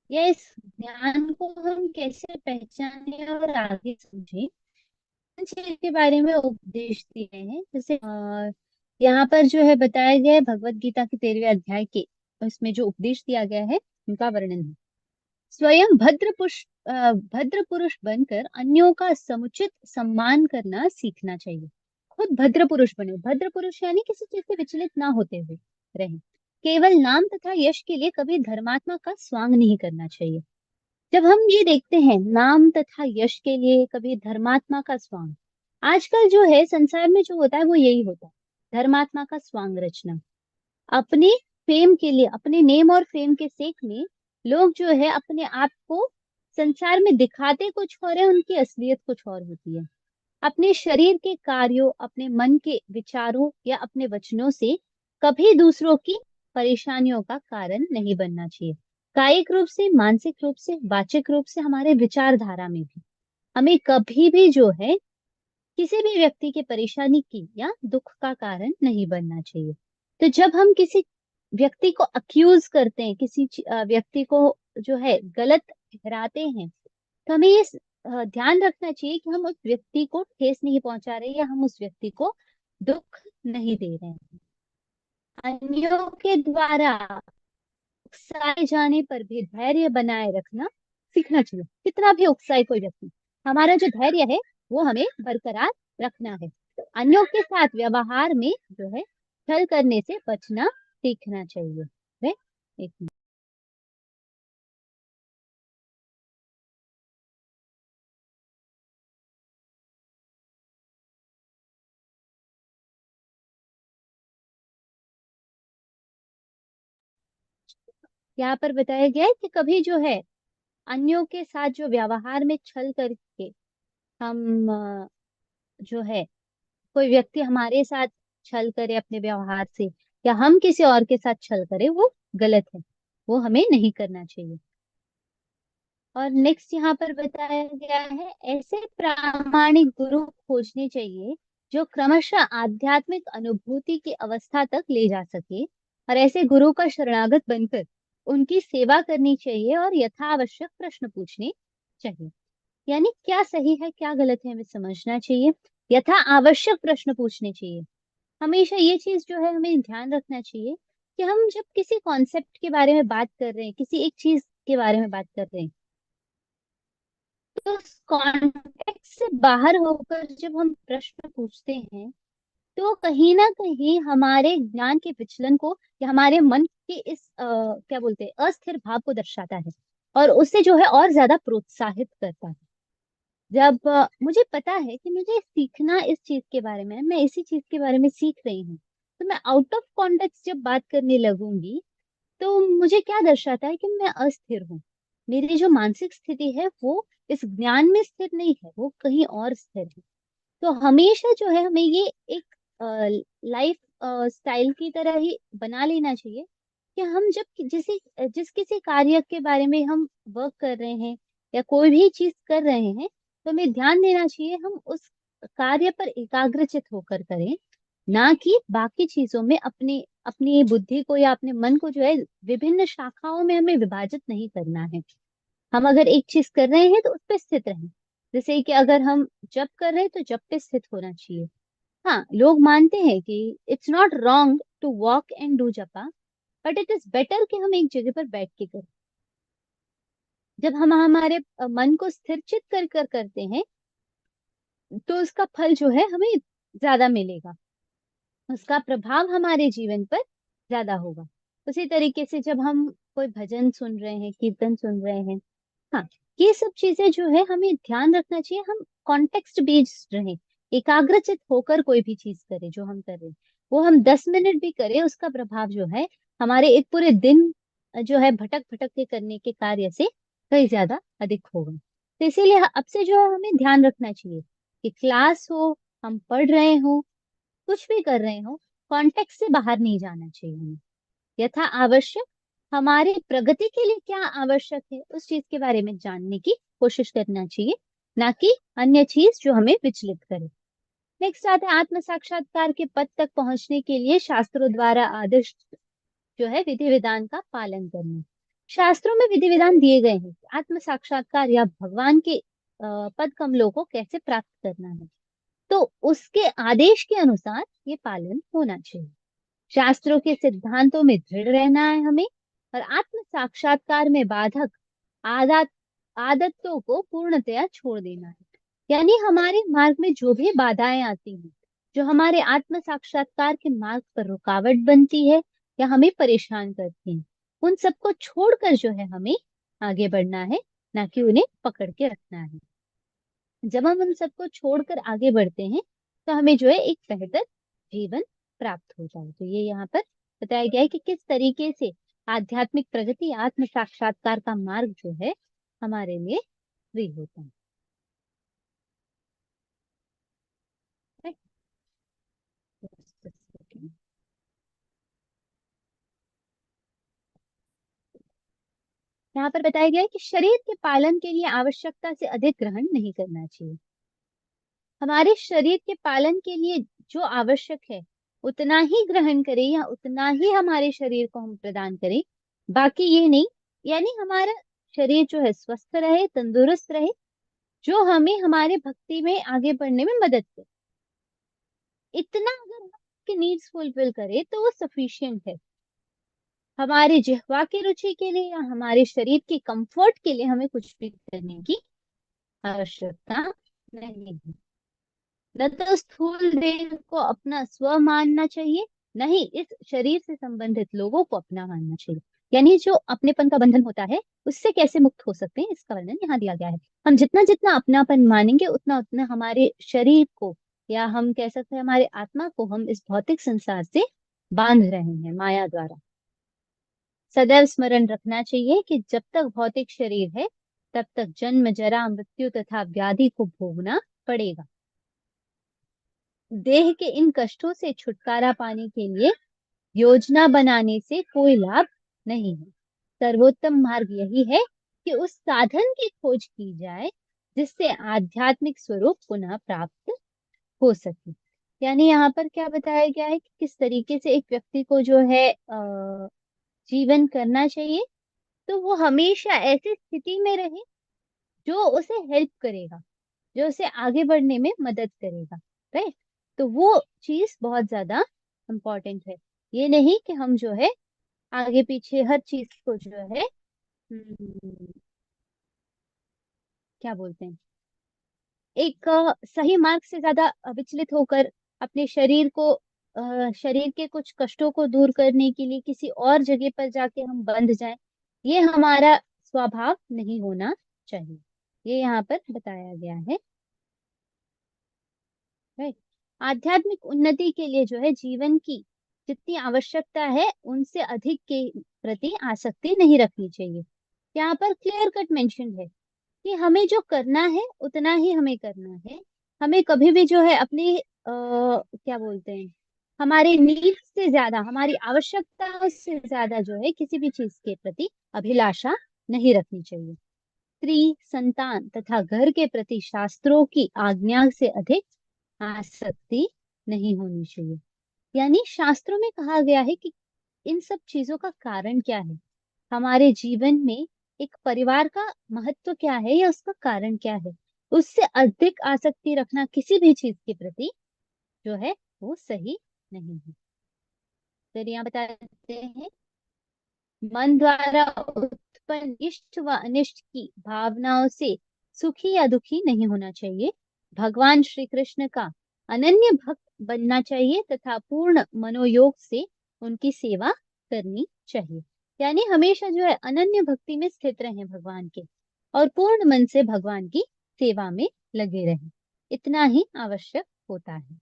या इस ज्ञान को हम कैसे पहचाने और आगे समझे, इन चीज के बारे में उपदेश दिए हैं। जैसे यहाँ पर जो है बताया गया है भगवत गीता के 13वें अध्याय के, उसमें जो उपदेश दिया गया है उनका वर्णन है। स्वयं भद्र पुरुष बनकर अन्यों का समुचित सम्मान करना सीखना चाहिए। खुद भद्र पुरुष बने। भद्र पुरुष यानी किसी चीज से विचलित ना होते हुए रहे। केवल नाम तथा यश के लिए कभी धर्मात्मा का स्वांग नहीं करना चाहिए। जब हम ये देखते हैं नाम तथा यश के लिए कभी धर्मात्मा का स्वांग, आजकल जो है संसार में जो होता है वो यही होता है, धर्मात्मा का स्वांग रचना। अपने फेम के लिए, अपने नेम और फेम के सेक में लोग जो है अपने आप को संसार में दिखाते कुछ और है, उनकी असलियत कुछ और होती है। अपने शरीर के कार्यों, अपने मन के विचारों या अपने वचनों से कभी दूसरों की परेशानियों का कारण नहीं बनना चाहिए। कायिक रूप से, मानसिक रूप से, वाचिक रूप से, हमारे विचारधारा में भी हमें कभी भी जो है किसी भी व्यक्ति की परेशानी की या दुख का कारण नहीं बनना चाहिए। तो जब हम किसी व्यक्ति को अक्यूज करते हैं, किसी व्यक्ति को जो है गलत ठहराते हैं, तो हमें ये ध्यान रखना चाहिए कि हम उस व्यक्ति को ठेस नहीं पहुंचा रहे, या हम उस व्यक्ति को दुख नहीं दे रहे हैं। अन्यों के द्वारा उकसाए जाने पर भी धैर्य बनाए रखना सीखना चाहिए। कितना भी उकसाए कोई व्यक्ति, हमारा जो धैर्य है वो हमें बरकरार रखना है। अन्यों के साथ व्यवहार में जो है छल करने से बचना सीखना चाहिए। राइट, एक मिनट। यहाँ पर बताया गया है कि कभी जो है अन्यों के साथ जो व्यवहार में छल करके हम जो है कोई व्यक्ति हमारे साथ छल करे अपने व्यवहार से, या हम किसी और के साथ छल करे, वो गलत है, वो हमें नहीं करना चाहिए। और नेक्स्ट यहाँ पर बताया गया है, ऐसे प्रामाणिक गुरु खोजने चाहिए जो क्रमशः आध्यात्मिक अनुभूति की अवस्था तक ले जा सके, और ऐसे गुरु का शरणागत बनकर उनकी सेवा करनी चाहिए और यथावश्यक प्रश्न पूछने चाहिए। यानी क्या सही है क्या गलत है हमें समझना चाहिए, यथा आवश्यक प्रश्न पूछने चाहिए। हमेशा ये चीज जो है हमें ध्यान रखना चाहिए कि हम जब किसी कॉन्सेप्ट के बारे में बात कर रहे हैं, किसी एक चीज के बारे में बात कर रहे हैं, तो उस कॉन्टेक्स्ट से बाहर होकर जब हम प्रश्न पूछते हैं तो कहीं ना कहीं हमारे ज्ञान के विचलन को या हमारे मन के इस क्या बोलते हैं अस्थिर भाव को दर्शाता है, और उससे जो है और ज्यादा प्रोत्साहित करता है। जब मुझे पता है कि मुझे सीखना इस चीज के बारे में है, मैं इसी चीज के बारे में सीख रही हूँ, तो मैं आउट ऑफ कॉन्टेक्स्ट जब बात करने लगूंगी तो मुझे क्या दर्शाता है कि मैं अस्थिर हूँ। मेरी जो मानसिक स्थिति है वो इस ज्ञान में स्थिर नहीं है, वो कहीं और स्थिर है। तो हमेशा जो है हमें ये एक लाइफ स्टाइल की तरह ही बना लेना चाहिए कि हम जब जिस किसी कार्य के बारे में हम वर्क कर रहे हैं या कोई भी चीज कर रहे हैं, तो हमें ध्यान देना चाहिए हम उस कार्य पर एकाग्रचित होकर करें, ना कि बाकी चीजों में अपनी अपनी बुद्धि को या अपने मन को जो है विभिन्न शाखाओं में हमें विभाजित नहीं करना है। हम अगर एक चीज कर रहे हैं तो उस पर स्थित रहें। जैसे कि अगर हम जप कर रहे हैं तो जप पे स्थित होना चाहिए। हाँ, लोग मानते हैं कि it's not wrong to walk and do japa, but it is better कि हम एक जगह पर बैठ के करें। जब हम हमारे मन को स्थिर चित कर कर करते हैं तो उसका फल जो है हमें ज्यादा मिलेगा, उसका प्रभाव हमारे जीवन पर ज्यादा होगा। उसी तरीके से जब हम कोई भजन सुन रहे हैं, कीर्तन सुन रहे हैं, हाँ, ये सब चीजें जो है हमें ध्यान रखना चाहिए, हम कॉन्टेक्स्ट बेस्ड रहें, एकाग्रचित होकर कोई भी चीज करें जो हम कर रहे हैं। वो हम 10 मिनट भी करें, उसका प्रभाव जो है हमारे एक पूरे दिन जो है भटक भटक के करने के कार्य से कहीं ज्यादा अधिक होगा। तो इसीलिए अब से जो है हमें ध्यान रखना चाहिए कि क्लास हो, हम पढ़ रहे हो, कुछ भी कर रहे हो, कॉन्टेक्स्ट से बाहर नहीं जाना चाहिए हमें। यथा आवश्यक हमारी प्रगति के लिए क्या आवश्यक है उस चीज के बारे में जानने की कोशिश करना चाहिए, ना कि अन्य चीज जो हमें विचलित करे। नेक्स्ट आता है आत्म साक्षात्कार के पद तक पहुंचने के लिए शास्त्रों द्वारा आदर्श जो है विधि विधान का पालन करना। शास्त्रों में विधि विधान दिए गए हैं आत्म साक्षात्कार या भगवान के पद कमलों को कैसे प्राप्त करना है, तो उसके आदेश के अनुसार ये पालन होना चाहिए। शास्त्रों के सिद्धांतों में दृढ़ रहना है हमें, और आत्म साक्षात्कार में बाधक आदतों को पूर्णतया छोड़ देना है। यानी हमारे मार्ग में जो भी बाधाएं आती हैं, जो हमारे आत्म साक्षात्कार के मार्ग पर रुकावट बनती है या हमें परेशान करती हैं, उन सबको छोड़कर जो है हमें आगे बढ़ना है, ना कि उन्हें पकड़ के रखना है। जब हम उन सबको छोड़कर आगे बढ़ते हैं तो हमें जो है एक बेहतर जीवन प्राप्त होता है। तो ये यहाँ पर बताया गया है कि किस तरीके से आध्यात्मिक प्रगति, आत्म साक्षात्कार का मार्ग जो है हमारे लिए फ्री होता है। यहाँ पर बताया गया है कि शरीर के पालन के लिए आवश्यकता से अधिक ग्रहण नहीं करना चाहिए। हमारे शरीर के पालन के लिए जो आवश्यक है उतना ही ग्रहण करें या उतना ही हमारे शरीर को हम प्रदान करें, बाकी ये नहीं। यानी हमारा शरीर जो है स्वस्थ रहे, तंदुरुस्त रहे, जो हमें हमारे भक्ति में आगे बढ़ने में मदद करे, इतना अगर हम उसकी नीड्स फुलफिल करें तो वो सफिशियंट है। हमारी जिह्वा की रुचि के लिए या हमारे शरीर के कंफर्ट के लिए हमें कुछ भी करने की आवश्यकता नहीं है। न तो स्थूल देह को अपना स्व मानना चाहिए नहीं इस शरीर से संबंधित लोगों को अपना मानना चाहिए। यानी जो अपनेपन का बंधन होता है उससे कैसे मुक्त हो सकते हैं, इसका वर्णन यहाँ दिया गया है। हम जितना जितना अपनापन मानेंगे उतना उतना हमारे शरीर को, या हम कह सकते हैं हमारे आत्मा को, हम इस भौतिक संसार से बांध रहे हैं माया द्वारा। सदैव स्मरण रखना चाहिए कि जब तक भौतिक शरीर है तब तक जन्म, जरा, मृत्यु तथा व्याधि को भोगना पड़ेगा। देह के इन कष्टों से छुटकारा पाने के लिए योजना बनाने से कोई लाभ नहीं है। सर्वोत्तम मार्ग यही है कि उस साधन की खोज की जाए जिससे आध्यात्मिक स्वरूप पुनः प्राप्त हो सके। यानी यहाँ पर क्या बताया गया है कि किस तरीके से एक व्यक्ति को जो है जीवन करना चाहिए। तो वो हमेशा ऐसी स्थिति में रहे जो उसे हेल्प करेगा, जो उसे आगे बढ़ने में मदद करेगा, राइट। तो वो चीज बहुत ज्यादा इम्पोर्टेंट है। ये नहीं कि हम जो है आगे पीछे हर चीज को जो है क्या बोलते हैं, एक सही मार्ग से ज्यादा विचलित होकर अपने शरीर को शरीर के कुछ कष्टों को दूर करने के लिए किसी और जगह पर जाके हम बंध जाएं, ये हमारा स्वभाव नहीं होना चाहिए। ये यहाँ पर बताया गया है, राइट। आध्यात्मिक उन्नति के लिए जो है जीवन की जितनी आवश्यकता है उनसे अधिक के प्रति आसक्ति नहीं रखनी चाहिए। यहाँ पर क्लियर कट मेंशन है कि हमें जो करना है उतना ही हमें करना है। हमें कभी भी जो है अपनी क्या बोलते हैं, हमारे नीड से ज्यादा, हमारी आवश्यकता से ज्यादा जो है किसी भी चीज के प्रति अभिलाषा नहीं रखनी चाहिए। स्त्री, संतान तथा घर के प्रति शास्त्रों की आज्ञा से अधिक आसक्ति नहीं होनी चाहिए। यानी शास्त्रों में कहा गया है कि इन सब चीजों का कारण क्या है, हमारे जीवन में एक परिवार का महत्व क्या है या उसका कारण क्या है, उससे अधिक आसक्ति रखना किसी भी चीज के प्रति जो है वो सही नहीं है। फिर यहाँ बताते हैं, मन द्वारा उत्पन्न इष्ट व अनिष्ट की भावनाओं से सुखी या दुखी नहीं होना चाहिए। भगवान श्री कृष्ण का अनन्य भक्त बनना चाहिए तथा पूर्ण मनोयोग से उनकी सेवा करनी चाहिए। यानी हमेशा जो है अनन्य भक्ति में स्थित रहें भगवान के, और पूर्ण मन से भगवान की सेवा में लगे रहें, इतना ही आवश्यक होता है।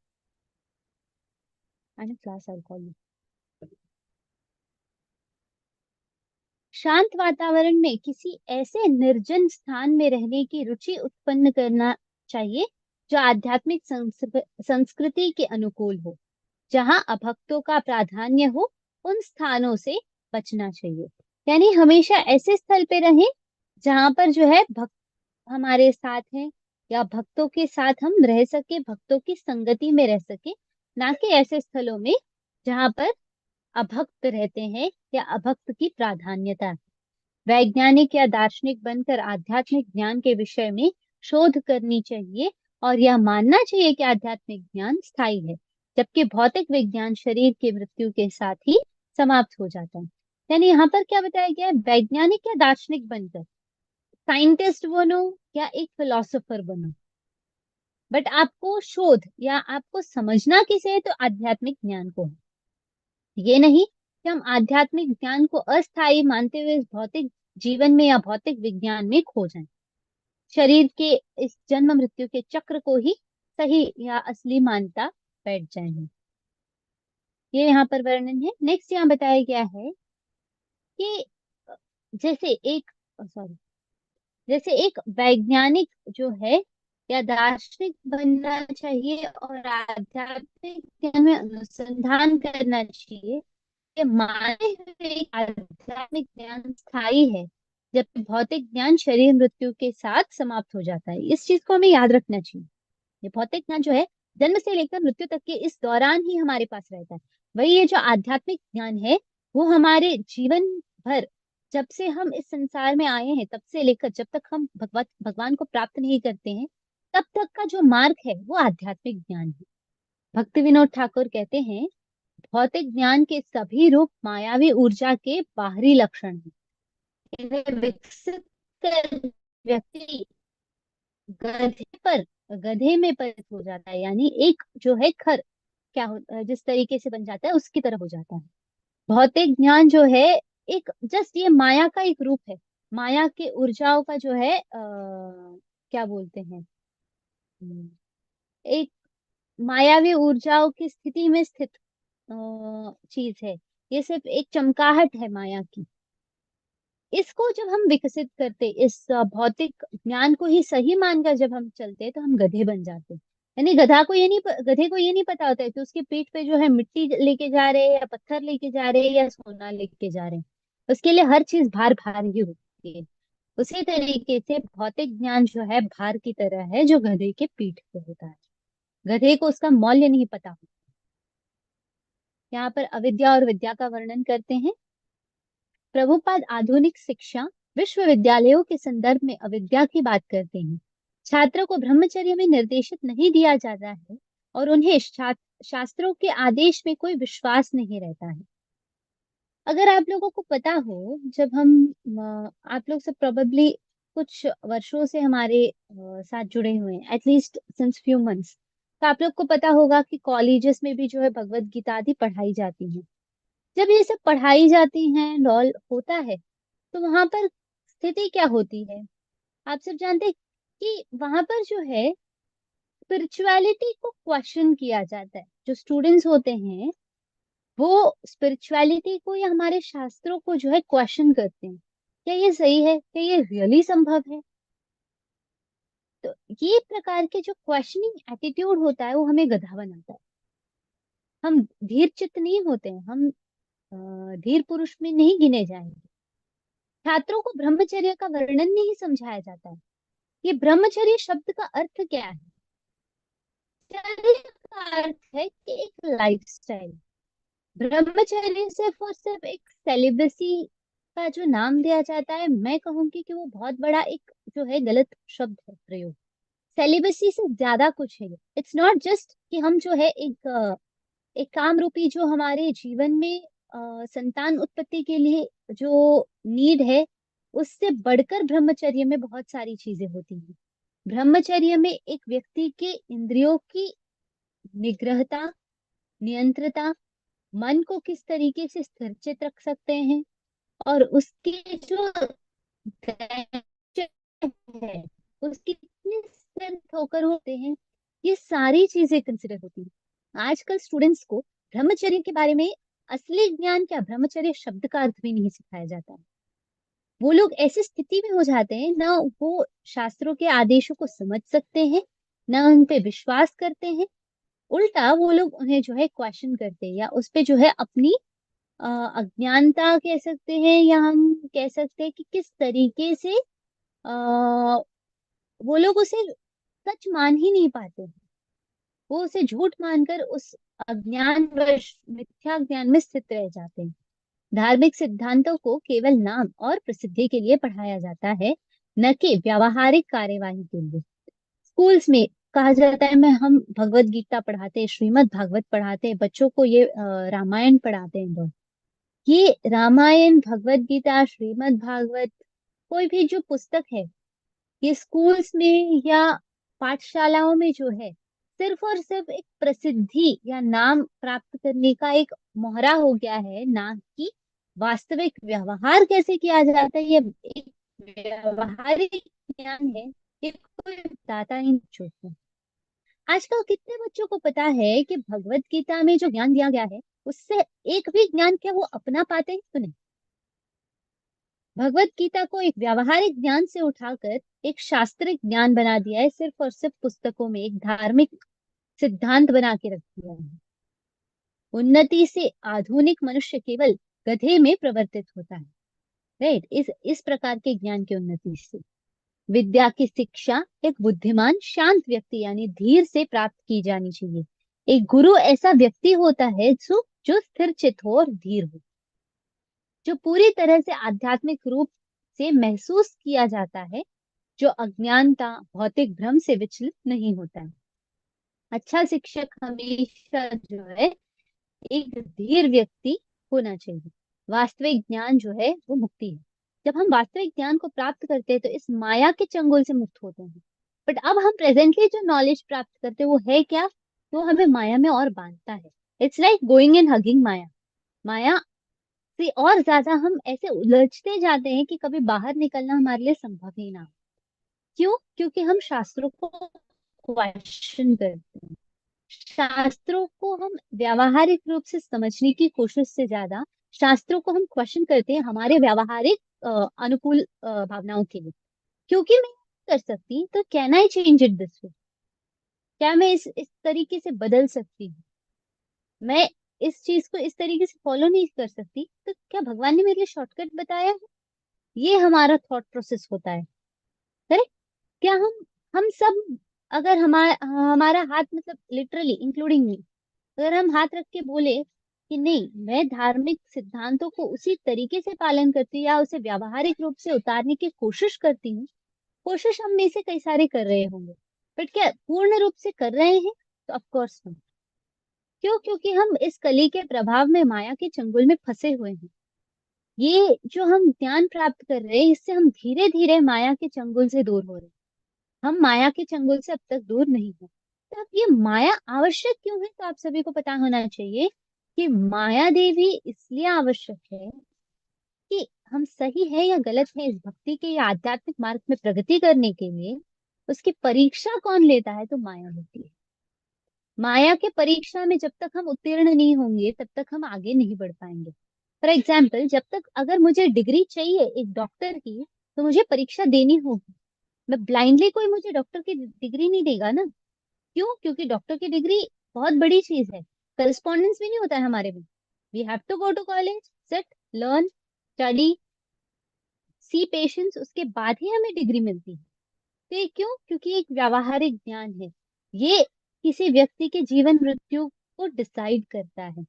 शांत वातावरण में किसी ऐसे निर्जन स्थान में रहने की रुचि उत्पन्न करना चाहिए जो आध्यात्मिक संस्कृति के अनुकूल हो। जहां अभक्तों का प्राधान्य हो उन स्थानों से बचना चाहिए। यानी हमेशा ऐसे स्थल पे रहें जहां पर जो है भक्त हमारे साथ हैं, या भक्तों के साथ हम रह सके, भक्तों की संगति में रह सके, ना कि ऐसे स्थलों में जहां पर अभक्त रहते हैं या अभक्त की प्राधान्यता है। वैज्ञानिक या दार्शनिक बनकर आध्यात्मिक ज्ञान के विषय में शोध करनी चाहिए और यह मानना चाहिए कि आध्यात्मिक ज्ञान स्थायी है, जबकि भौतिक विज्ञान शरीर की मृत्यु के साथ ही समाप्त हो जाता है। यानी यहाँ पर क्या बताया गया है, वैज्ञानिक या दार्शनिक बनकर, साइंटिस्ट बनो या एक फिलोसोफर बनो, बट आपको शोध या आपको समझना किसे है, तो आध्यात्मिक ज्ञान को है। ये नहीं कि हम आध्यात्मिक ज्ञान को अस्थायी मानते हुए इस भौतिक जीवन में या भौतिक विज्ञान में खो जाएं, शरीर के इस जन्म मृत्यु के चक्र को ही सही या असली मानता बैठ जाएंगे। ये यहाँ पर वर्णन है। नेक्स्ट यहाँ बताया गया है कि जैसे एक वैज्ञानिक जो है या दार्शनिक बनना चाहिए और आध्यात्मिक ज्ञान में अनुसंधान करना चाहिए, ये माने हुए आध्यात्मिक ज्ञान स्थायी है, जबकि भौतिक ज्ञान शरीर मृत्यु के साथ समाप्त हो जाता है। इस चीज को हमें याद रखना चाहिए। ये भौतिक ज्ञान जो है जन्म से लेकर मृत्यु तक के इस दौरान ही हमारे पास रहता है। वही ये जो आध्यात्मिक ज्ञान है वो हमारे जीवन भर, जब से हम इस संसार में आए हैं तब से लेकर जब तक हम भगवान को प्राप्त नहीं करते हैं तब तक का जो मार्ग है वो आध्यात्मिक ज्ञान है। भक्ति विनोद ठाकुर कहते हैं, भौतिक ज्ञान के सभी रूप मायावी ऊर्जा के बाहरी लक्षण हैं। इन्हें विकसित कर व्यक्ति गधे में परिणत हो जाता है। यानी एक जो है खर क्या जिस तरीके से बन जाता है उसकी तरह हो जाता है। भौतिक ज्ञान जो है एक जस्ट ये माया का एक रूप है, माया के ऊर्जाओं का जो है क्या बोलते हैं, एक मायावी ऊर्जाओं की स्थिति में स्थित चीज है। ये सिर्फ एक चमकाहट है माया की। इसको जब हम विकसित करते, इस भौतिक ज्ञान को ही सही मानकर जब हम चलते तो हम गधे बन जाते। यानी गधे को ये नहीं पता होता है कि उसके पीठ पे जो है मिट्टी लेके जा रहे हैं या पत्थर लेके जा रहे हैं या सोना लेके जा रहे हैं। उसके लिए हर चीज भार भार ही होती है। उसी तरीके से भौतिक ज्ञान जो है भार की तरह है जो गधे के पीठ पे होता है। गधे को उसका मौल्य नहीं पता होता। यहाँ पर अविद्या और विद्या का वर्णन करते हैं। प्रभुपाद आधुनिक शिक्षा विश्वविद्यालयों के संदर्भ में अविद्या की बात करते हैं। छात्रों को ब्रह्मचर्य में निर्देशित नहीं दिया जाता है और उन्हें शास्त्रों के आदेश में कोई विश्वास नहीं रहता है। अगर आप लोगों को पता हो, जब हम आप लोग सब प्रोबेबली कुछ वर्षों से हमारे साथ जुड़े हुए हैं, एटलीस्ट सिंस फ्यू मंथ्स, तो आप लोग को पता होगा कि कॉलेजेस में भी जो है भगवत गीता आदि पढ़ाई जाती है। जब ये सब पढ़ाई जाती हैं, लॉल होता है, तो वहां पर स्थिति क्या होती है आप सब जानते हैं कि वहां पर जो है स्पिरिचुअलिटी को क्वेश्चन किया जाता है। जो स्टूडेंट्स होते हैं वो स्पिरिचुअलिटी को या हमारे शास्त्रों को जो है क्वेश्चन करते हैं, क्या ये सही है, क्या ये रियली संभव है। तो ये प्रकार के जो क्वेश्चनिंग एटीट्यूड होता है वो हमें गधा बनाता है। हम धीर चित्त नहीं होते हैं, हम धीर पुरुष में नहीं गिने जाएंगे। छात्रों को ब्रह्मचर्य का वर्णन नहीं समझाया जाता है। ये ब्रह्मचर्य शब्द का अर्थ क्या है? चर्य का अर्थ है कि एक लाइफस्टाइल। ब्रह्मचर्य सिर्फ और सिर्फ एक सेलिबसी का जो नाम दिया जाता है, मैं कहूंगी कि वो बहुत बड़ा एक जो है गलत शब्द है प्रयोग। सेलिबसी से ज्यादा कुछ है। इट्स नॉट जस्ट कि हम जो है एक काम रूपी जो हमारे जीवन में संतान उत्पत्ति के लिए जो नीड है, उससे बढ़कर ब्रह्मचर्य में बहुत सारी चीजें होती हैं। ब्रह्मचर्य में एक व्यक्ति के इंद्रियों की निग्रहता, नियंत्रता, मन को किस तरीके से स्थिरचित रख सकते हैं और उसके जो है उसकी कितने स्थिर होकर होते हैं, ये सारी चीजें कंसिडर होती हैं। आजकल स्टूडेंट्स को ब्रह्मचर्य के बारे में असली ज्ञान क्या, ब्रह्मचर्य शब्द का अर्थ भी नहीं सिखाया जाता है। वो लोग ऐसी स्थिति में हो जाते हैं, ना वो शास्त्रों के आदेशों को समझ सकते हैं, ना उन पे विश्वास करते हैं। उल्टा वो लोग उन्हें जो है क्वेश्चन करते हैं या उस पे जो है अपनी अज्ञानता कह सकते हैं, या हम कह सकते हैं कि किस तरीके से वो लोग उसे सच मान ही नहीं पाते हैं। वो उसे झूठ मानकर उस अज्ञान वश मिथ्या ज्ञान में स्थित रह जाते हैं। धार्मिक सिद्धांतों को केवल नाम और प्रसिद्धि के लिए पढ़ाया जाता है, न कि व्यावहारिक कार्यवाही के लिए। स्कूल्स में कहा जाता है, मैं हम भगवत गीता पढ़ाते हैं, श्रीमद् भागवत पढ़ाते हैं, बच्चों को ये रामायण पढ़ाते हैं लोग। ये रामायण, भगवत गीता, श्रीमद् भागवत, कोई भी जो पुस्तक है, ये स्कूल्स में या पाठशालाओं में जो है सिर्फ और सिर्फ एक प्रसिद्धि या नाम प्राप्त करने का एक मोहरा हो गया है, ना कि वास्तविक व्यवहार कैसे किया जाता है ये एक व्यवहारिक ज्ञान है, ये कोई बताता ही नहीं है। आजकल कितने बच्चों को पता है कि भगवत गीता में जो ज्ञान दिया गया है उससे एक भी ज्ञान क्या वो अपना पाते हैं? तो नहीं। भगवत गीता को एक व्यावहारिक ज्ञान से उठाकर एक शास्त्रिक ज्ञान बना दिया है, सिर्फ और सिर्फ पुस्तकों में एक धार्मिक सिद्धांत बना के रख दिया है। उन्नति से आधुनिक मनुष्य केवल गधे में प्रवर्तित होता है, राइट। इस प्रकार के ज्ञान की उन्नति से विद्या की शिक्षा एक बुद्धिमान शांत व्यक्ति यानी धीर से प्राप्त की जानी चाहिए। एक गुरु ऐसा व्यक्ति होता है जो स्थिर चित हो और धीर हो, जो पूरी तरह से आध्यात्मिक रूप से महसूस किया जाता है, जो अज्ञानता, भौतिक भ्रम से विचलित नहीं होता है। अच्छा शिक्षक हमेशा जो है एक धीर व्यक्ति होना चाहिए। वास्तविक ज्ञान जो है वो मुक्ति है। जब हम वास्तविक ज्ञान को प्राप्त करते हैं तो इस माया के चंगुल से मुक्त होते हैं। बट अब हम प्रेजेंटली जो नॉलेज प्राप्त करते हैं वो है क्या? वो हमें माया में और बांधता है। It's like going and hugging maya. माया से और ज्यादा हम ऐसे उलझते जाते हैं कि कभी बाहर निकलना हमारे लिए संभव ही ना हो। क्यों? क्योंकि हम शास्त्रों को क्वेश्चन करते हैं। शास्त्रों को हम व्यावहारिक रूप से समझने की कोशिश से ज्यादा शास्त्रों को हम क्वेश्चन करते हैं हमारे व्यावहारिक अनुकूल भावनाओं के लिए। क्योंकि मैं कर सकती तो can I change it this way? क्या मैं इस तरीके से बदल सकती हूँ? मैं इस चीज को इस तरीके से फॉलो नहीं कर सकती, तो क्या भगवान ने मेरे लिए शॉर्टकट बताया है? ये हमारा थॉट प्रोसेस होता है। करेक्ट? क्या हम सब, अगर हमारा हाथ, मतलब लिटरली इंक्लूडिंग मी, अगर हम हाथ रख के बोले कि नहीं, मैं धार्मिक सिद्धांतों को उसी तरीके से पालन करती हूँ या उसे व्यावहारिक रूप से उतारने की कोशिश करती हूँ, कोशिश हम में से कई सारे कर रहे होंगे, बट क्या पूर्ण रूप से कर रहे हैं? तो ऑफ कोर्स नहीं। क्यों? क्योंकि हम इस कली के प्रभाव में माया के चंगुल में फंसे हुए हैं। ये जो हम ज्ञान प्राप्त कर रहे हैं, इससे हम धीरे धीरे माया के चंगुल से दूर हो रहे हैं। हम माया के चंगुल से अब तक दूर नहीं है। तो अब ये माया आवश्यक क्यों है? तो आप सभी को पता होना चाहिए कि माया देवी इसलिए आवश्यक है कि हम सही है या गलत है इस भक्ति के या आध्यात्मिक मार्ग में प्रगति करने के लिए उसकी परीक्षा कौन लेता है? तो माया होती है। माया के परीक्षा में जब तक हम उत्तीर्ण नहीं होंगे तब तक हम आगे नहीं बढ़ पाएंगे। फॉर एग्जाम्पल, जब तक अगर मुझे डिग्री चाहिए एक डॉक्टर की, तो मुझे परीक्षा देनी होगी। मैं ब्लाइंडली, कोई मुझे डॉक्टर की डिग्री नहीं देगा ना। क्यों? क्योंकि डॉक्टर की डिग्री बहुत बड़ी चीज है, करस्पॉन्डेंस भी नहीं होता है हमारे में। We have to go to college, sit, learn, study, see patients, उसके बाद ही हमें डिग्री मिलती है। तो ये क्यों? क्योंकि एक व्यावहारिक ज्ञान है। ये किसी व्यक्ति के जीवन मृत्यु को डिसाइड करता है।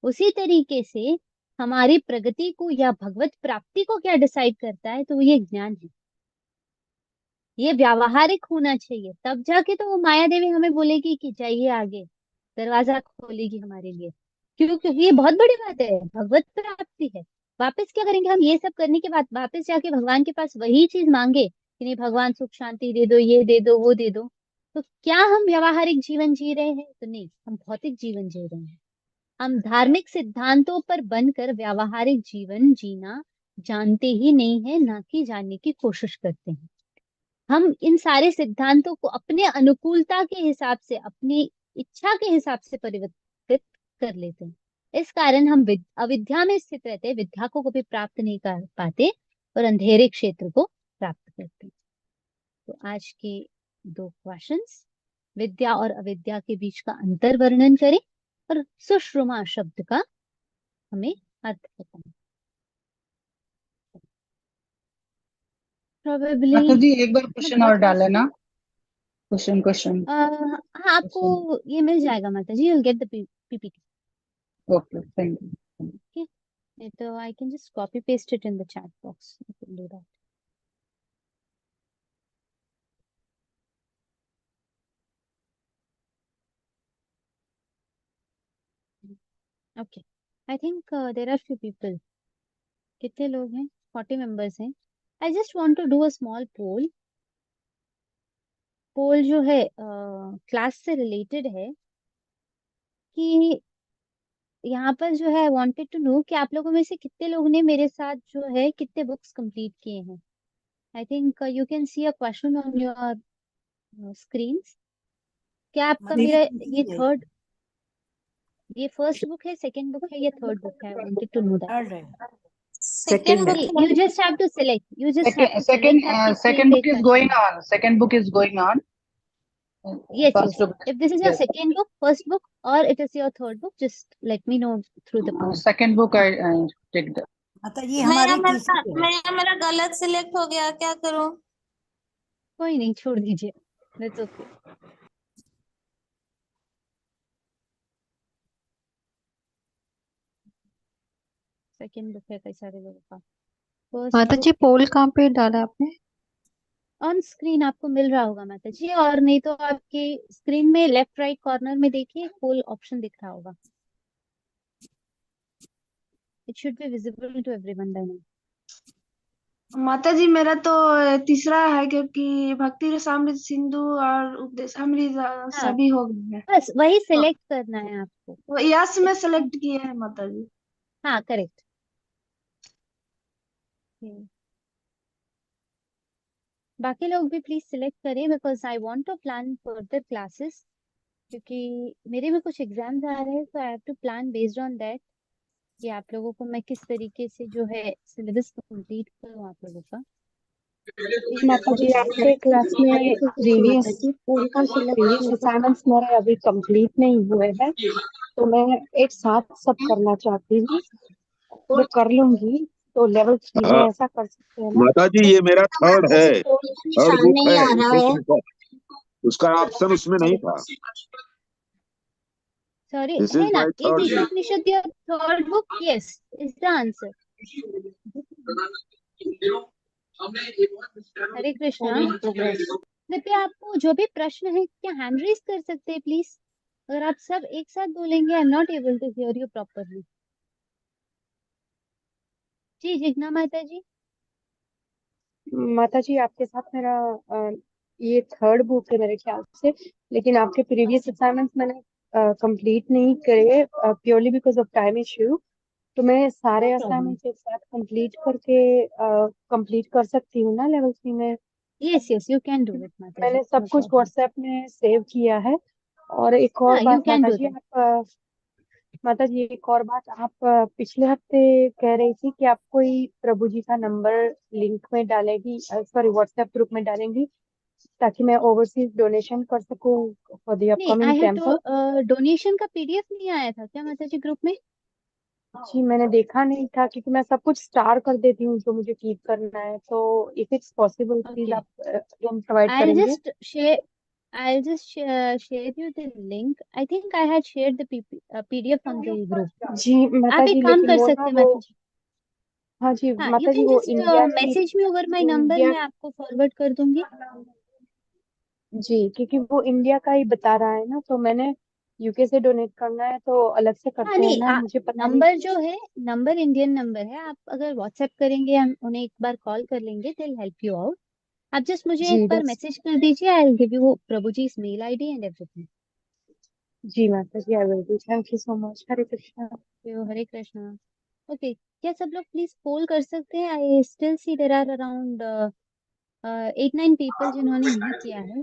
उसी तरीके से हमारी प्रगति को या भगवत प्राप्ति को क्या डिसाइड करता है? तो ये ज्ञान है। ये व्यावहारिक होना चाहिए, तब जाके तो वो माया देवी हमें बोलेगी कि जाइए आगे, दरवाजा खोलेगी हमारे लिए। क्यों? क्योंकि ये बहुत बड़ी बात है, भगवत प्राप्ति है। वापस क्या करेंगे हम? ये सब करने के बाद वापस जाके भगवान के पास वही चीज मांगे कि नहीं भगवान सुख शांति दे दो, ये दे दो, वो दे दो। तो क्या हम व्यावहारिक जीवन जी रहे हैं? तो नहीं, हम भौतिक जीवन जी रहे हैं। हम धार्मिक सिद्धांतों पर बनकर व्यावहारिक जीवन जीना जानते ही नहीं है, ना कि जानने की कोशिश करते हैं। हम इन सारे सिद्धांतों को अपने अनुकूलता के हिसाब से, अपनी इच्छा के हिसाब से परिवर्तित कर लेते हैं। इस कारण हम अविद्या में स्थित रहते हैं, विद्या को कभी प्राप्त नहीं कर पाते और अंधेरे क्षेत्र को प्राप्त करते हैं। तो आज के 2 क्वेश्चंस, विद्या और अविद्या के बीच का अंतर वर्णन करें और सुश्रुमा शब्द का हमें अर्थ बताएं। प्रोबेबली माता जी एक बार क्वेश्चन और डाले ना, क्वेश्चन हाँ, आपको ये मिल जाएगा माता जी, you'll get the PPT. Okay, thank you. Okay, so I can just copy paste it in the chat box. You can do that. Okay, I think there are few people. कितने लोग हैं? 40 members हैं. I just want to do a small poll. पोल जो है क्लास से रिलेटेड है कि यहाँ पर जो है वांटेड टू नो कि आप लोगों में से कितने लोगों ने मेरे साथ जो है कितने बुक्स कंप्लीट किए हैं। I think you can see a question on your screens. क्या आपका मेरा ये फर्स्ट बुक है, सेकंड बुक है या थर्ड बुक है? I wanted to know that. Second book you just have to select. You just have to select. आपकी second book एक is going on. Second book is going on. Yes, First yes. book. If this is your Yes. second book, first book, or it is your third book, just let me know through the poll. Second book I take the. माता जी हमारी तीसरी है। मेरा गलत सिलेक्ट हो गया, क्या करूं? कोई नहीं, छोड़ दीजिए। That's okay. सेकंड बुक है कई सारे लोगों का। फर्स्ट माता जी पोल कहाँ पे डाला आपने? ऑन स्क्रीन आपको मिल रहा होगा माता जी, और नहीं तो आपके स्क्रीन में लेफ्ट राइट कॉर्नर में देखिए पोल ऑप्शन दिख रहा होगा। It should be visible to everyone by now. माता जी मेरा तो तीसरा है, क्योंकि भक्ति रसामृत सिंधु और उपदेशामृत हाँ सभी हो गए हैं। बस वही सिलेक्ट करना है आपको। तो यस में सेलेक्ट किए हैं माता जी। हाँ करेक्ट। बाकी लोग भी प्लीज सिलेक्ट करें because I want to plan further classes, क्योंकि मेरे में कुछ एग्जाम्स आ रहे हैं, तो I have to plan based on that कि आप लोगों को मैं किस तरीके से जो है सिलेबस कंप्लीट करूँ आप लोगों का। माता जी आपके क्लास में प्रीवियस असाइनमेंट्स मेरे अभी कंप्लीट नहीं हुए हैं, तो मैं एक साथ सब करना चाहती हूँ। वो कर लूंगी तो लेवल 3 में ऐसा कर सकते हैं ना? माता जी ये मेरा थर्ड है, थर्ड बुक नहीं है, आ रहा है। उसका ऑप्शन उसमें नहीं था। सॉरी दिस है इज ना, my is third book. Ishopanishad your third book? Yes is the answer. Hare Krishna. कृपया आपको जो भी प्रश्न है क्या हैंड रेज कर सकते हैं प्लीज? अगर आप सब एक साथ बोलेंगे I am not able to hear you properly. जी जिग्ना माता जी। माता जी आपके साथ मेरा ये थर्ड बुक है मेरे ख्याल से, लेकिन आपके प्रीवियस असाइनमेंट्स मैंने कंप्लीट नहीं करे purely because of time issue. तो मैं सारे असाइनमेंट्स एक साथ कंप्लीट करके कंप्लीट कर सकती हूँ ना लेवल 3 में? Yes yes you can do it माता जी, मैंने सब नो कुछ प्रॉब्लम। व्हाट्सएप में सेव किया है। और एक और हाँ यू बात कैन माता डू जी, दैट। आप माता जी एक और बात, आप पिछले हफ्ते कह रही थी कि आप कोई प्रभु जी का नंबर लिंक में डालेगी, सॉरी व्हाट्सएप ग्रुप में डालेंगी, ताकि मैं ओवरसीज डोनेशन कर सकूं फॉर द नहीं upcoming I have temple. To donation का पीडीएफ नहीं आया था क्या माता जी ग्रुप में? जी मैंने देखा नहीं था, क्योंकि मैं सब कुछ स्टार कर देती हूँ जो मुझे कीप करना है। तो if it's possible please okay आप again प्रोवाइड I'll करेंगे? just share I'll just share you the link. I think I had shared the PDF on the group. जी माता आप जी, एक काम लेकिन कर वो ना सकते हैं वो माता जी। हाँ जी हाँ यू माता जी, कैन वो जस्ट इंडिया की, message me over my number, India, मैं आपको फॉरवर्ड कर दूंगी। जी क्योंकि वो इंडिया का ही बता रहा है ना, तो मैंने यूके से डोनेट करना है तो अलग से हाँ करते हैं नहीं ना, मुझे पता नहीं। नंबर जो है नंबर इंडियन नंबर है। आप अगर व्हाट्सएप करेंगे हम उन्हें एक बार कॉल कर लेंगे, they will help you out. आप जस्ट मुझे एक जी बार बस, मैसेज कर दीजिए, I will give you Prabhu ji mail ID and everything. जी माता जी I will do, thank you so much. Hare Krishna. Hare Krishna. Okay क्या सब लोग प्लीज पोल कर सकते हैं? I still see there are around 8-9 people जिन्होंने नहीं किया है।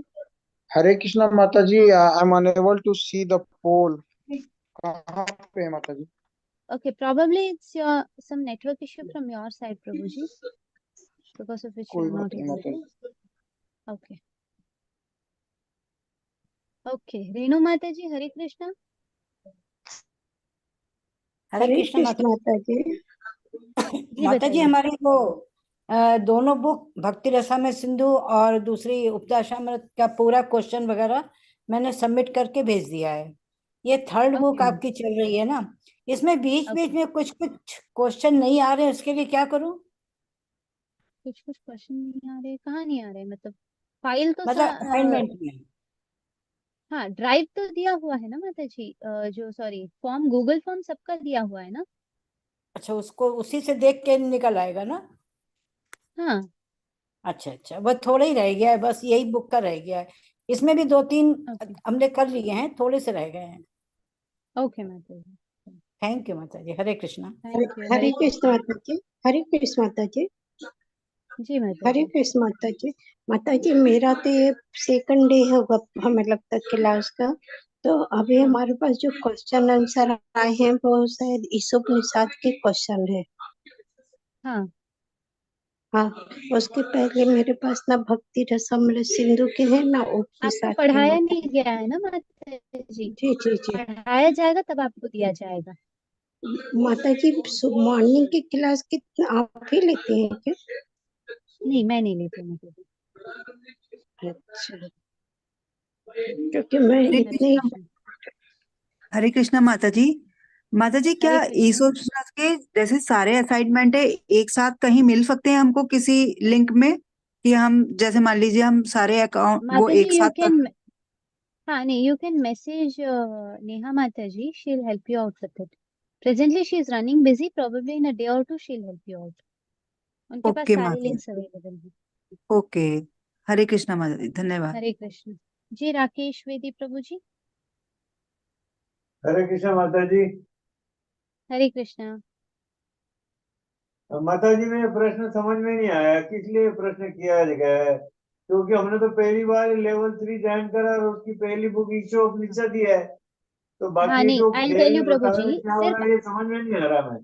हरे कृष्णा माता जी, I am unable to see the पोल। कहाँ पे है माता जी? Okay, probably it's your some network issue from your side, Prabhuji, because of which you कोई are बात not नहीं able माता to. Ji. Okay. Okay. Renu Mataji, Hare Krishna. हरे कृष्ण माता जी। जी माता जी बताइए। हमारी वो दोनों बुक भक्ति रसामृत में सिंधु और दूसरी उपदेशामृत का पूरा क्वेश्चन वगैरह मैंने सबमिट करके भेज दिया है। ये थर्ड बुक Okay. आपकी चल रही है ना, इसमें बीच बीच Okay. में कुछ कुछ क्वेश्चन नहीं आ रहे, उसके लिए क्या करूं? कुछ कुछ क्वेश्चन नहीं आ रहे, कहाँ नहीं आ रहे मतलब? फाइल तो मतलब असाइनमेंट में। हाँ ड्राइव तो दिया हुआ है ना माता जी, जो सॉरी फॉर्म गूगल फॉर्म सबका दिया हुआ है ना। अच्छा, उसको उसी से देख के निकल आएगा ना? हाँ अच्छा अच्छा, बस थोड़ा ही रह गया है, बस यही बुक का रह गया है। इसमें भी 2-3 ओके हमने कर लिए हैं, थोड़े से रह गए हैं। ओके माता जी, थैंक यू माता जी। हरे कृष्णा। Thank you. हरे हरे कृष्ण कृष्णा। माता जी। हरे कृष्ण माता जी। जी माता हरे जी। कृष्ण माता जी। माता जी मेरा तो ये सेकंड डे होगा हमें लगता है क्लास का। तो अभी हाँ हमारे पास जो क्वेश्चन आंसर आए हैं वो शायद ईशोपनिषद के क्वेश्चन है। हाँ हाँ, उसके पहले मेरे पास ना भक्ति रसामृत सिंधु के हैं ना आपको उपनिषद के पढ़ाया माता नहीं गया है ना माता जी? जी जी जी। पढ़ाया जाएगा तब आपको दिया जाएगा। माता जी मॉर्निंग की क्लास कितना आप ही लेते हैं क्या? नहीं मैं नहीं लेती हूँ माता जी। अच्छा, क्योंकि मैं हरे हरे इतने कृष्णा। कृष्ण। हरे कृष्णा माता जी। माता जी क्या हरे कृष्ण। ईशोपनिषद के जैसे सारे असाइनमेंट है एक साथ कहीं मिल सकते हैं हमको किसी लिंक में, कि हम जैसे मान लीजिए हम सारे अकाउंट वो माता एक जी यू साथ कर? कैन, हाँ नहीं you can message Neha Mata ji, she will help you out with it. Presently she is running busy, probably in a day or two she'll help you out. उनके पास ओके सारे माता जी, लिंक्स अवेलेबल हैं। ओके। हरे कृष्णा माता जी, धन्यवाद। हरे कृष्ण जी। राकेश वेदी प्रभु जी। हरे कृष्ण माता जी। हरे कृष्णा। माता जी में प्रश्न समझ में नहीं आया, किस लिए प्रश्न किया गया है? क्योंकि हमने तो पहली बार लेवल 3 ज्वाइन करा और उसकी पहली बुक ईशो उपनिषद ही है, तो हाँ बाकी नहीं, जो आई देर टेल यू में प्रभु बता जी, रहे क्या हो सिर्फ रहा है ये समझ में नहीं आ रहा मैं।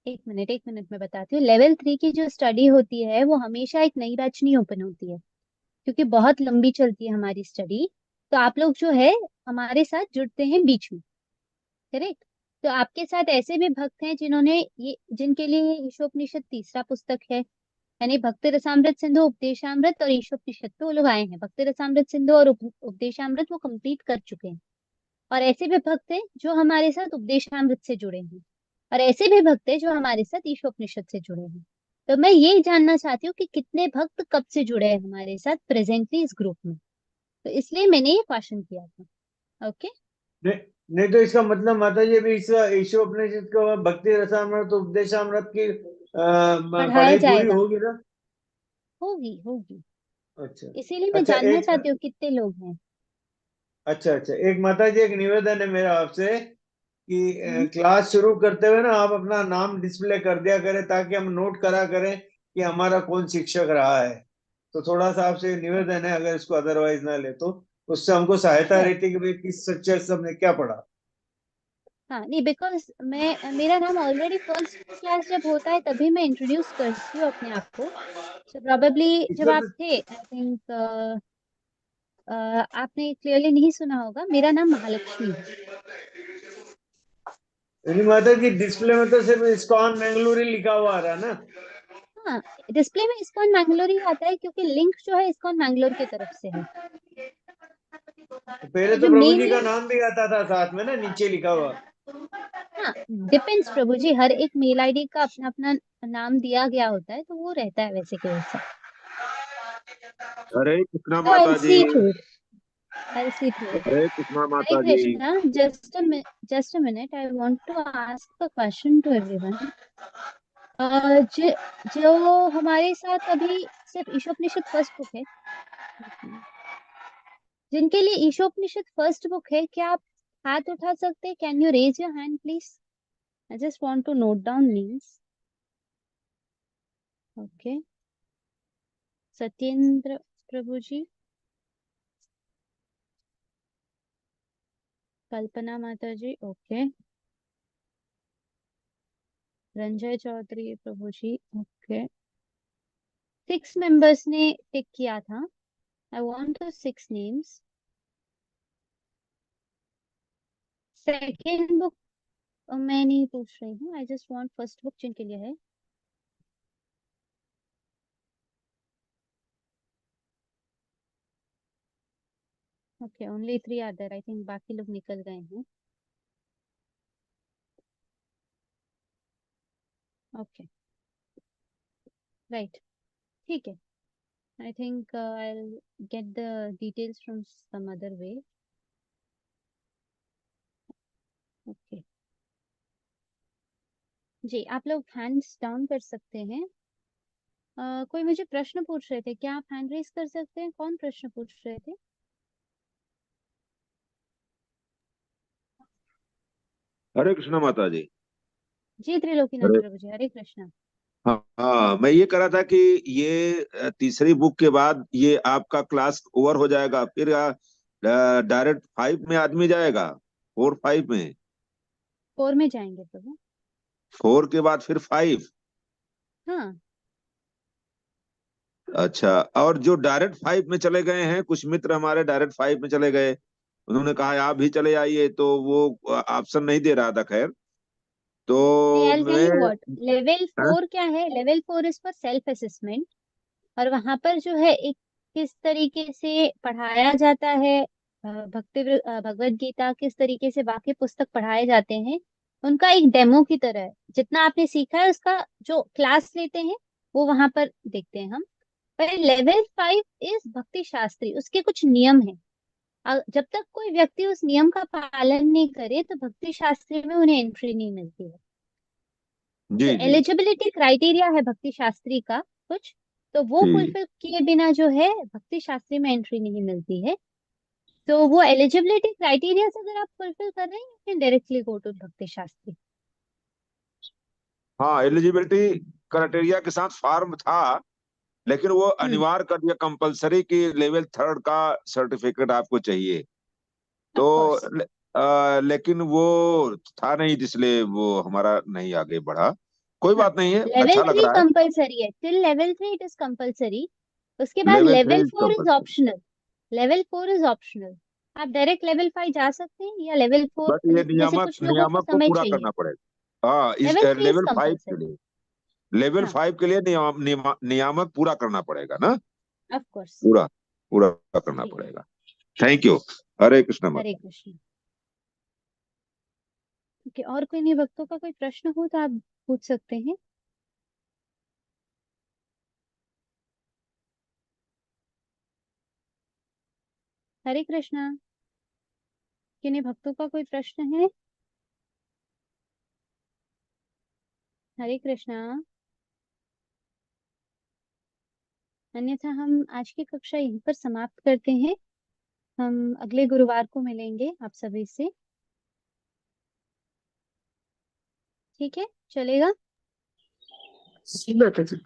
एक मिनट मैं बताती हूँ। लेवल 3 की जो स्टडी होती है वो हमेशा एक नई बैच नहीं ओपन होती है, क्योंकि बहुत लंबी चलती है हमारी स्टडी। तो आप लोग जो है हमारे साथ जुड़ते हैं बीच में, करेक्ट। तो आपके साथ ऐसे भी भक्त हैं जिन्होंने ये जिनके लिए ये ईशोपनिषद तीसरा पुस्तक है, यानी भक्ति रसामृत सिंधु, उपदेशामृत और ईशोपनिषद पे वो लोग आए हैं। भक्ति रसामृत सिंधु और उपदेशामृत वो कंप्लीट कर चुके हैं। और ऐसे भी भक्त हैं जो हमारे साथ उपदेशामृत से जुड़े हैं, और ऐसे भी भक्त हैं जो हमारे साथ ईशोपनिषद से जुड़े हैं। तो मैं ये जानना चाहती हूँ कि कितने भक्त कब से जुड़े हैं हमारे साथ प्रेजेंटली इस ग्रुप में, तो इसलिए मैंने ये क्वेश्चन किया था। ओके। नहीं, नहीं तो इसका मतलब माता जी अभी इस ईशो उपनिषद का भक्ति रसामृत उपदेशामृत की पढ़ाया पढ़ाई पूरी जाएगा। होगी ना? होगी। अच्छा इसीलिए मैं अच्छा। जानना एक चाहती हूँ कितने लोग हैं। अच्छा अच्छा, एक माता जी, एक निवेदन है मेरा आपसे कि हम्म। क्लास शुरू करते हुए ना आप अपना नाम डिस्प्ले कर दिया करें, ताकि हम नोट करा करें कि हमारा कौन शिक्षक रहा है। तो थोड़ा सा आपसे निवेदन है, अगर इसको अदरवाइज ना ले तो उससे हमको सहायता Sure. रहती है कि भाई किस शिक्षक से हमने क्या पढ़ा। हाँ नहीं, बिकॉज मेरा नाम ऑलरेडी फर्स्ट क्लास जब होता है तभी मैं इंट्रोड्यूस करती हूँ अपने आप को। सो प्रोबेबली जब इसमें आप तो थे, आई थिंक आपने क्लियरली नहीं सुना होगा, मेरा नाम महालक्ष्मी है। यानी माता जी डिस्प्ले में तो सिर्फ इस्कॉन मैंगलोर ही लिखा हुआ आ रहा है ना? हाँ, डिस्प्ले में इस्कॉन मैंगलोर ही आता है, क्योंकि लिंक जो है इस्कॉन मैंगलोर की तरफ से है। पहले तो तो जो प्रभु मेन जी का लिंक, नाम भी आता था साथ में ना, नीचे लिखा हुआ। हाँ डिपेंड्स प्रभु जी, हर एक मेल आईडी का अपना अपना नाम दिया गया होता है, तो वो रहता है वैसे के वैसा। हरे कृष्णा तो आई माता जी। See to it, I see to it. Hare Krishna Hare माता जी। Krishna, just a minute. I want to ask a question to everyone. जो हमारे साथ अभी सिर्फ ईशोपनिषद फर्स्ट बुक है, जिनके लिए ईशोपनिषद फर्स्ट बुक है, क्या आप हाथ उठा सकते हैं? Can you raise your hand please? I just want to note down names. Okay, Satyendra Prabhu ji, Kalpana Mata ji, okay, Ranjay Chaudhary Prabhu ji, okay. 6 members ने टिक किया था। I want the 6 names. Second book मैं नहीं पूछ रही हूँ, I just want first book जिनके लिए है। Okay, only 3 are there, I think बाकी लोग निकल गए हैं। ओके, राइट, ठीक है। I think I get the details from some other way. Okay जी, आप लोग हैंड्स डाउन कर सकते हैं। कोई मुझे प्रश्न पूछ रहे थे, क्या आप हैंड रेस कर सकते हैं? कौन प्रश्न पूछ रहे थे? हरे कृष्णा माता जी। जी त्रिलोकीनाथ हरे प्रभु जी, हरे कृष्णा। हाँ हाँ, मैं ये कह रहा था कि ये तीसरी बुक के बाद ये आपका क्लास ओवर हो जाएगा, फिर डायरेक्ट 5 में आदमी जाएगा, 4 5 में? 4 में जाएंगे प्रभु। 4 के बाद फिर 5? हाँ अच्छा, और जो डायरेक्ट 5 में चले गए हैं, कुछ मित्र हमारे डायरेक्ट 5 में चले गए, उन्होंने कहा आप भी चले आइए, तो वो ऑप्शन नहीं दे रहा था। खैर, नहीं, तो आई टेल मैं यू व्हाट, लेवल हाँ? 4 क्या है? Level 4 is for self assessment. और वहां पर जो है एक किस तरीके से पढ़ाया जाता है, भगवत गीता किस तरीके से बाकी पुस्तक पढ़ाए जाते हैं, उनका एक डेमो की तरह है। जितना आपने सीखा है उसका जो क्लास लेते हैं वो वहां पर देखते हैं हम। पर लेवल 5 इज भक्ति शास्त्री, उसके कुछ नियम है। जब तक कोई व्यक्ति उस नियम का पालन नहीं करे तो भक्ति शास्त्री में उन्हें एंट्री नहीं मिलती है। जी तो जी एलिजिबिलिटी क्राइटेरिया है भक्ति शास्त्री का कुछ, तो वो जी फुलफिल किए बिना जो है भक्ति शास्त्री में एंट्री नहीं मिलती है। तो वो एलिजिबिलिटी क्राइटेरिया अगर आप फुलफिल कर रहे हैं, you can directly go to Bhakti Shastri. हाँ, एलिजिबिलिटी क्राइटेरिया के साथ फॉर्म था, लेकिन वो अनिवार्य कर दिया कंपलसरी कि लेवल 3 का सर्टिफिकेट आपको चाहिए। तो लेकिन वो था नहीं, जिसलिए वो हमारा नहीं आगे बढ़ा। कोई बात नहीं है, लेवल अच्छा लग 3 रहा है। कंपलसरी है, till level 3 it is compulsory. उसके बाद level level 3 4 is compulsory, optional. Level 4 is optional. आप डायरेक्ट लेवल 5 जा सकते हैं, या लेवल 4 बट ये जैसे नियामक कुछ लोगों को नियामक को समय पूरा चाहिए। करना पड़ेगा। हाँ, इस लेवल 3 इज लेवल 5 के कंपलसरी। लिए, लेवल हाँ 5 के लिए नियामक पूरा करना पड़ेगा ना, ऑफ कोर्स। पूरा पूरा करना ठीक है, पड़ेगा। Thank you. हरे कृष्ण माता। हरे कृष्ण। ओके, और कोई नहीं भक्तों का कोई प्रश्न हो तो आप पूछ सकते हैं। हरे कृष्णा। किन्हीं भक्तों का कोई प्रश्न है? हरे कृष्णा। अन्यथा हम आज की कक्षा यहीं पर समाप्त करते हैं। हम अगले गुरुवार को मिलेंगे आप सभी से। ठीक है, चलेगा। माता जी।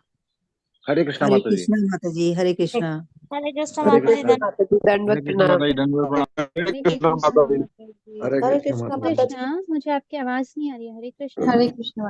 हरे कृष्णा हरे माता जी। कृष्णा माता जी, हरे कृष्णा। हरे कृष्ण हरे माता जी, कृष्णा। माता जी, दंडवत हरे कृष्णा प्रणाम। माता जी, दंडवत प्रणाम। हरे हरे कृष्ण कृष्णा माता जी। माता जी। हरे हरे कृष्णा कृष्ण माता जी। माता जी। कृष्णा, मुझे आपकी आवाज नहीं आ रही है। हरे कृष्णा। हरे कृष्ण।